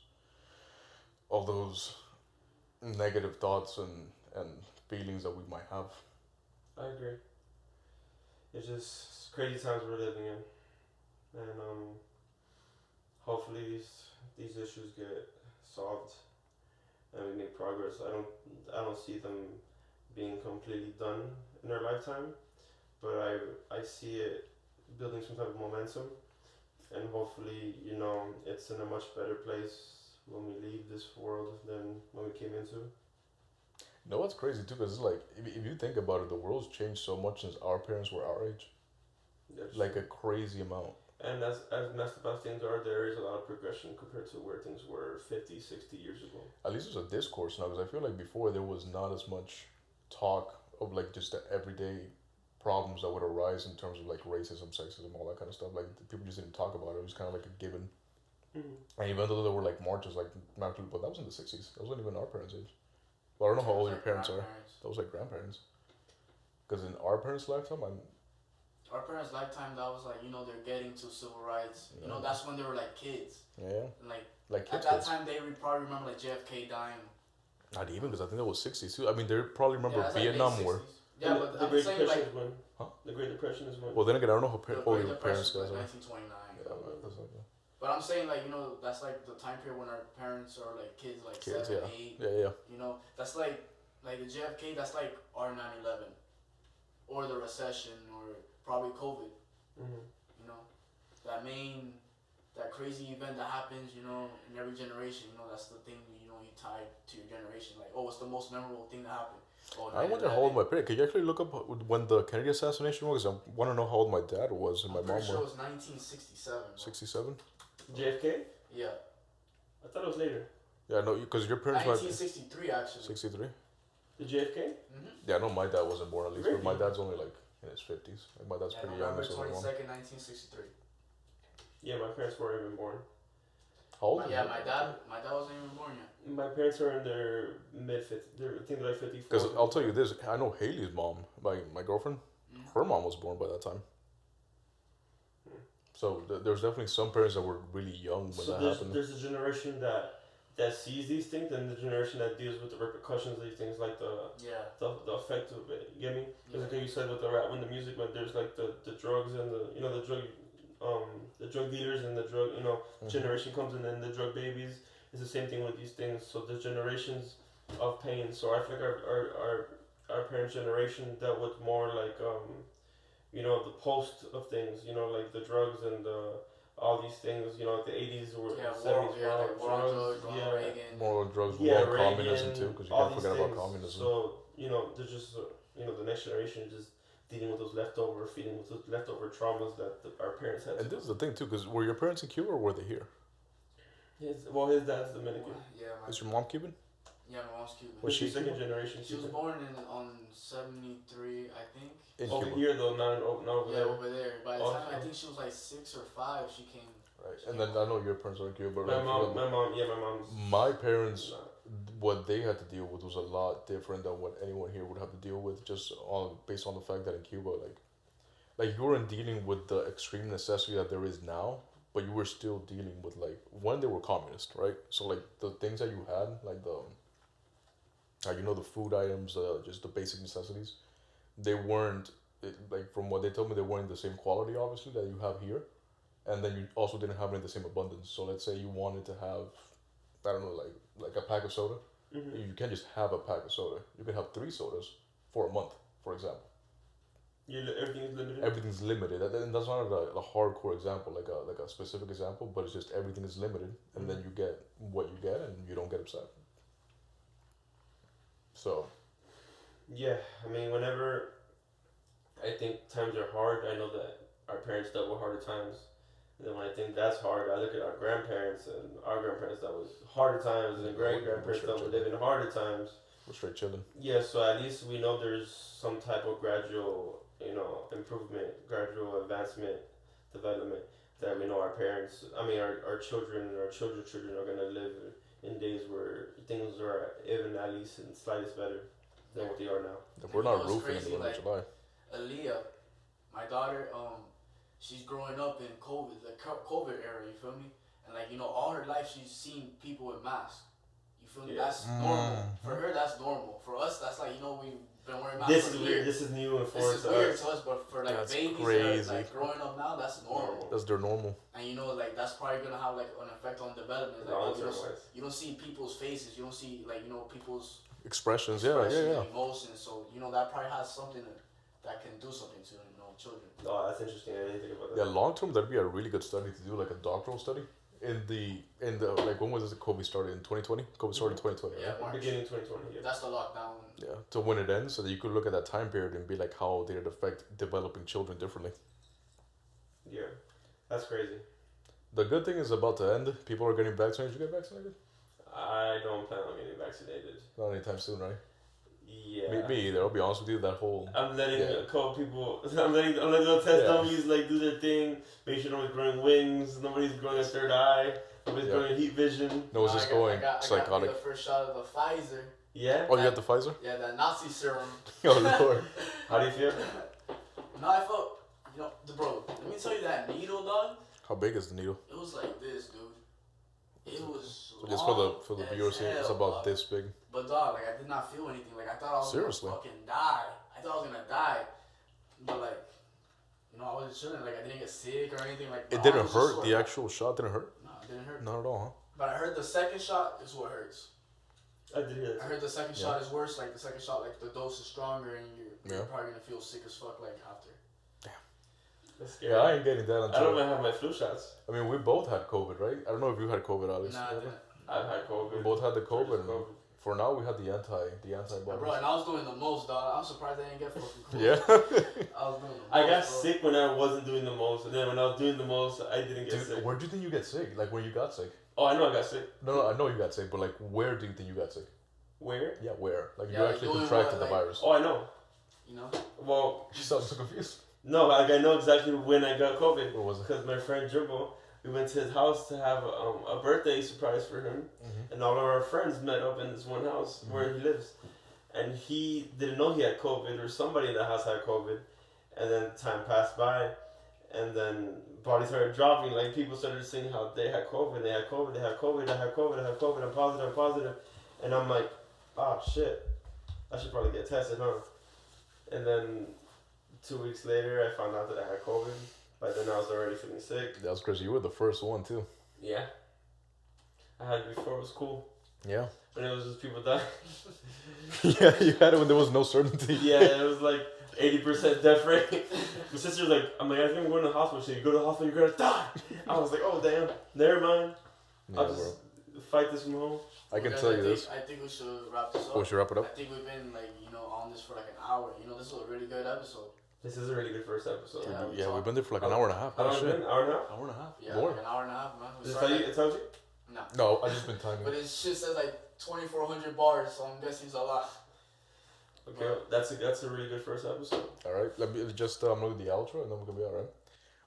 negative thoughts and feelings that we might have. I agree. It's just crazy times we're living in, and hopefully these issues get solved and we make progress. I don't see them being completely done in our lifetime, but I see it building some type of momentum, and hopefully it's in a much better place when we leave this world than when we came into. You know what's crazy too, because it's like if you think about it, the world's changed so much since our parents were our age, like a crazy amount. And as messed up as things are, there is a lot of progression compared to where things were 50, 60 years ago. At least there's a discourse now, because I feel like before there was not as much talk of like just the everyday problems that would arise in terms of like racism, sexism, all that kind of stuff. Like people just didn't talk about it. It was kind of like a given. Mm-hmm. And even though there were like marches, like but that was in the 60s. That wasn't even our parents' age. Well, I don't know how old your parents are. That was like grandparents. Because in our parents' lifetime, our parents' lifetime, that was like, they're getting to civil rights. Yeah. That's when they were like kids. yeah, And like like at kids. that time, they would probably remember like JFK dying. Not even, because I think that was 60s too. I mean, they probably remember Yeah, it's like Vietnam late War. 60s. Yeah, but the I'm Great saying Depression like is when. Huh? The Great Depression is when. Well, then again, I don't know how the old Great your parents Depression guys was are. 1929. Yeah, that's like, But I'm saying like that's like the time period when our parents are like kids, like kids, 7, yeah. 8. That's like the JFK. That's like our 9/11, or the recession, or probably COVID. Mm-hmm. That crazy event that happens, in every generation. That's the thing you tie to your generation. Like, oh, it's the most memorable thing that happened. Oh, I wonder how old my parents. Could you actually look up when the Kennedy assassination was? I want to know how old my dad was and my I'm mom pretty sure it was. was 1967. bro. 67. JFK? Yeah, I thought it was later. Yeah, no, because your parents might. 1963 actually. 63. The JFK? Mm-hmm. Yeah, no, my dad wasn't born at least, but my Really? dad's only like in his 50s. Like, my dad's pretty young. November So my mom. 22nd, 1963. Yeah, my parents weren't even born. How old? Yeah, my dad wasn't even born yet. My parents are in their mid-50s. I think they're like 54. Because I'll tell you this, I know Haley's mom, my girlfriend, her mom was born by that time. So there's definitely some parents that were really young when that happened. There's a generation that sees these things, and the generation that deals with the repercussions of these things, like the effect of it. You get me? Because like you said with the rap, when the music, but there's like the drugs and the drug dealers and the drug generation comes, and then the drug babies. It's the same thing with these things. So there's generations of pain. So I feel like our parents' generation dealt with more like the post of things. Like the drugs and all these things. The 80s or 70s. Ronald Reagan. More drugs, Yeah, more communism Reagan, too, because you all can't these forget about things. communism. So there's just the next generation just dealing with those feeling with those leftover traumas that our parents had. And this is the thing too, because were your parents in Cuba or were they here? His dad's Dominican. Yeah, Is your mom Cuban? yeah, my mom's Cuban. Was she second Cuban? generation? She was Cuban. born on 73, I think. In Over Cuba. here though, not over Yeah, there. over there. By the Oh, time I okay. think she was like 6 or 5, she came. Right. And then I know your parents are in Cuba, but My like, mom's. my parents, what they had to deal with was a lot different than what anyone here would have to deal with, just on based on the fact that in Cuba, like you weren't dealing with the extreme necessity that there is now, but you were still dealing with like when they were communist, right? So like the things that you had, like the food items, just the basic necessities, they weren't like from what they told me they weren't the same quality obviously that you have here, and then you also didn't have it in the same abundance. So let's say you wanted to have, I don't know, like a pack of soda. Mm-hmm. You can't just have a pack of soda. You can have 3 sodas for a month, for example. Everything is limited. Everything's limited. And that's not a hardcore example, like a specific example, but it's just everything is limited, and then you get what you get, and you don't get upset. So. Yeah, I mean, whenever I think times are hard, I know that our parents dealt with harder times. And then when I think that's hard, I look at our grandparents and our grandparents that was harder times, and great-grandparents that were living harder times. We're straight chilling. Yeah, so at least we know there's some type of gradual, improvement, gradual advancement, development, that we know our parents, our children and our children's children are going to live in days where things are even at least in slightest better than what they are now. We're not It's roofing crazy, in the middle of July. Aaliyah, my daughter, she's growing up in the COVID era, you feel me? And all her life she's seen people with masks. You feel me? Yeah. That's normal. For her, that's normal. For us, that's we've been wearing masks This for is years. weird. This is new and This foreign is to weird us. to us, but for That's babies crazy. that are growing up now, that's normal. That's their normal. And that's probably gonna have an effect on development. You don't see people's faces. You don't see people's Expressions, expressions yeah. and emotions. So that probably has something that can do something to children. Oh, that's interesting. I didn't think about that. Yeah, long term that'd be a really good study to do, like a doctoral study. In the like when was it COVID started? In 2020? COVID started in 2020, Yeah, right? March. Beginning 2020. Yeah. That's the lockdown. Yeah. To when it ends, so that you could look at that time period and be like, how did it affect developing children differently? Yeah, that's crazy. The good thing is about to end. People are getting vaccinated. Did you get vaccinated? I don't plan on getting vaccinated. Not anytime soon, right? Yeah. Me either. I'll be honest with you. That whole I'm letting Yeah. people. I'm letting the test Yeah. dummies do their thing. Make sure nobody's growing wings. Nobody's growing a third eye. Nobody's Yeah. growing heat vision. no, it's just going I got psychotic. the first shot of the Pfizer. Yeah. Oh, you got the Pfizer? Yeah, that Nazi serum. Oh Lord. How do you feel? No, I felt, bro. Let me tell you that needle, dog. How big is the needle? It was like this, dude. It was. So just long for the as viewers here, it's hell, about dog. this big. But dog, I did not feel anything. I thought I was Seriously? gonna fucking die. I thought I was gonna die. But I wasn't chilling. I didn't get sick or anything. It my arm didn't was just hurt. sore. The actual shot didn't hurt. No, it didn't hurt. Not at all, But I heard the second shot is what hurts. I did hear I that. heard the second shot is worse. The second shot, the dose is stronger, and you're Yeah. probably gonna feel sick as fuck after. That's huh? scary. Yeah, I ain't getting that I don't until. even have my flu shots. I mean, we both had COVID, right? I don't know if you had COVID, Alex. Nah, I You didn't. I've had COVID. We both had the COVID. Just And for now, we had the antibodies. Bro, and I was doing the most, dog. I'm surprised I didn't get fucking COVID. Yeah. I was doing the most. I got bro. sick when I wasn't doing the most, and then when I was doing the most, I didn't get sick. Dude, where do you think you get sick? Like when you got sick? Oh, I know I got sick. No, I know you got sick, but like where do you think you got sick? Where? Yeah, where? Like Yeah, you like actually doing contracted what, the like- virus. Oh, I know. You know? Well, She sounds so confused. no, I know exactly when I got COVID. Where was it? Because my friend Jimbo, we went to his house to have a birthday surprise for him, and all of our friends met up in this one house where he lives, and he didn't know he had COVID, or somebody in the house had COVID, and then time passed by, and then bodies started dropping. Like people started saying how they had COVID, they had COVID, they had COVID, I had COVID, I had COVID, I'm positive, and I'm like, oh shit, I should probably get tested, huh? And then 2 weeks later, I found out that I had COVID. By then, I was already feeling sick. That was crazy. You were the first one too. Yeah. I had it before it was cool. Yeah. When it was just people dying. Yeah, you had it when there was no certainty. Yeah, it was like 80% death rate. My sister's like, I'm like, I think I'm going to the hospital. She said, you go to the hospital, you're going to die. I was like, oh, damn. Never mind. Yeah, I'll bro. just fight this from home. I can Guys, tell you think, this. I think we should wrap this up. Oh, we should wrap it I up. think we've been on this for an hour. This was a really good episode. This is a really good first episode. Yeah. We've been there for like an hour and a half. How long Oh, has it shit. been? Hour and a half? Hour and a half. Yeah, More. like an hour and a half, man. We Does it started tell you? like- It tells you? No. No, I just been timing. But it shit says like 2,400 bars, so I'm guessing it's a lot. Okay, that's a really good first episode. All right, let me just I'm gonna do the outro and then we're gonna be all right.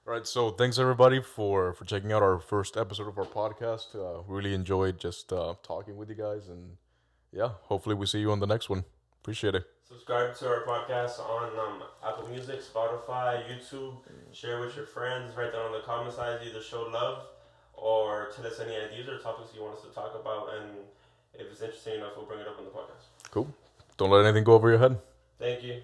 All right, so thanks everybody for checking out our first episode of our podcast. Really enjoyed just talking with you guys, and yeah, hopefully we see you on the next one. Appreciate it. Subscribe to our podcast on Apple Music, Spotify, YouTube. Share with your friends. Write down in the comment side. Either show love or tell us any ideas or topics you want us to talk about. And if it's interesting enough, we'll bring it up on the podcast. Cool. Don't let anything go over your head. Thank you.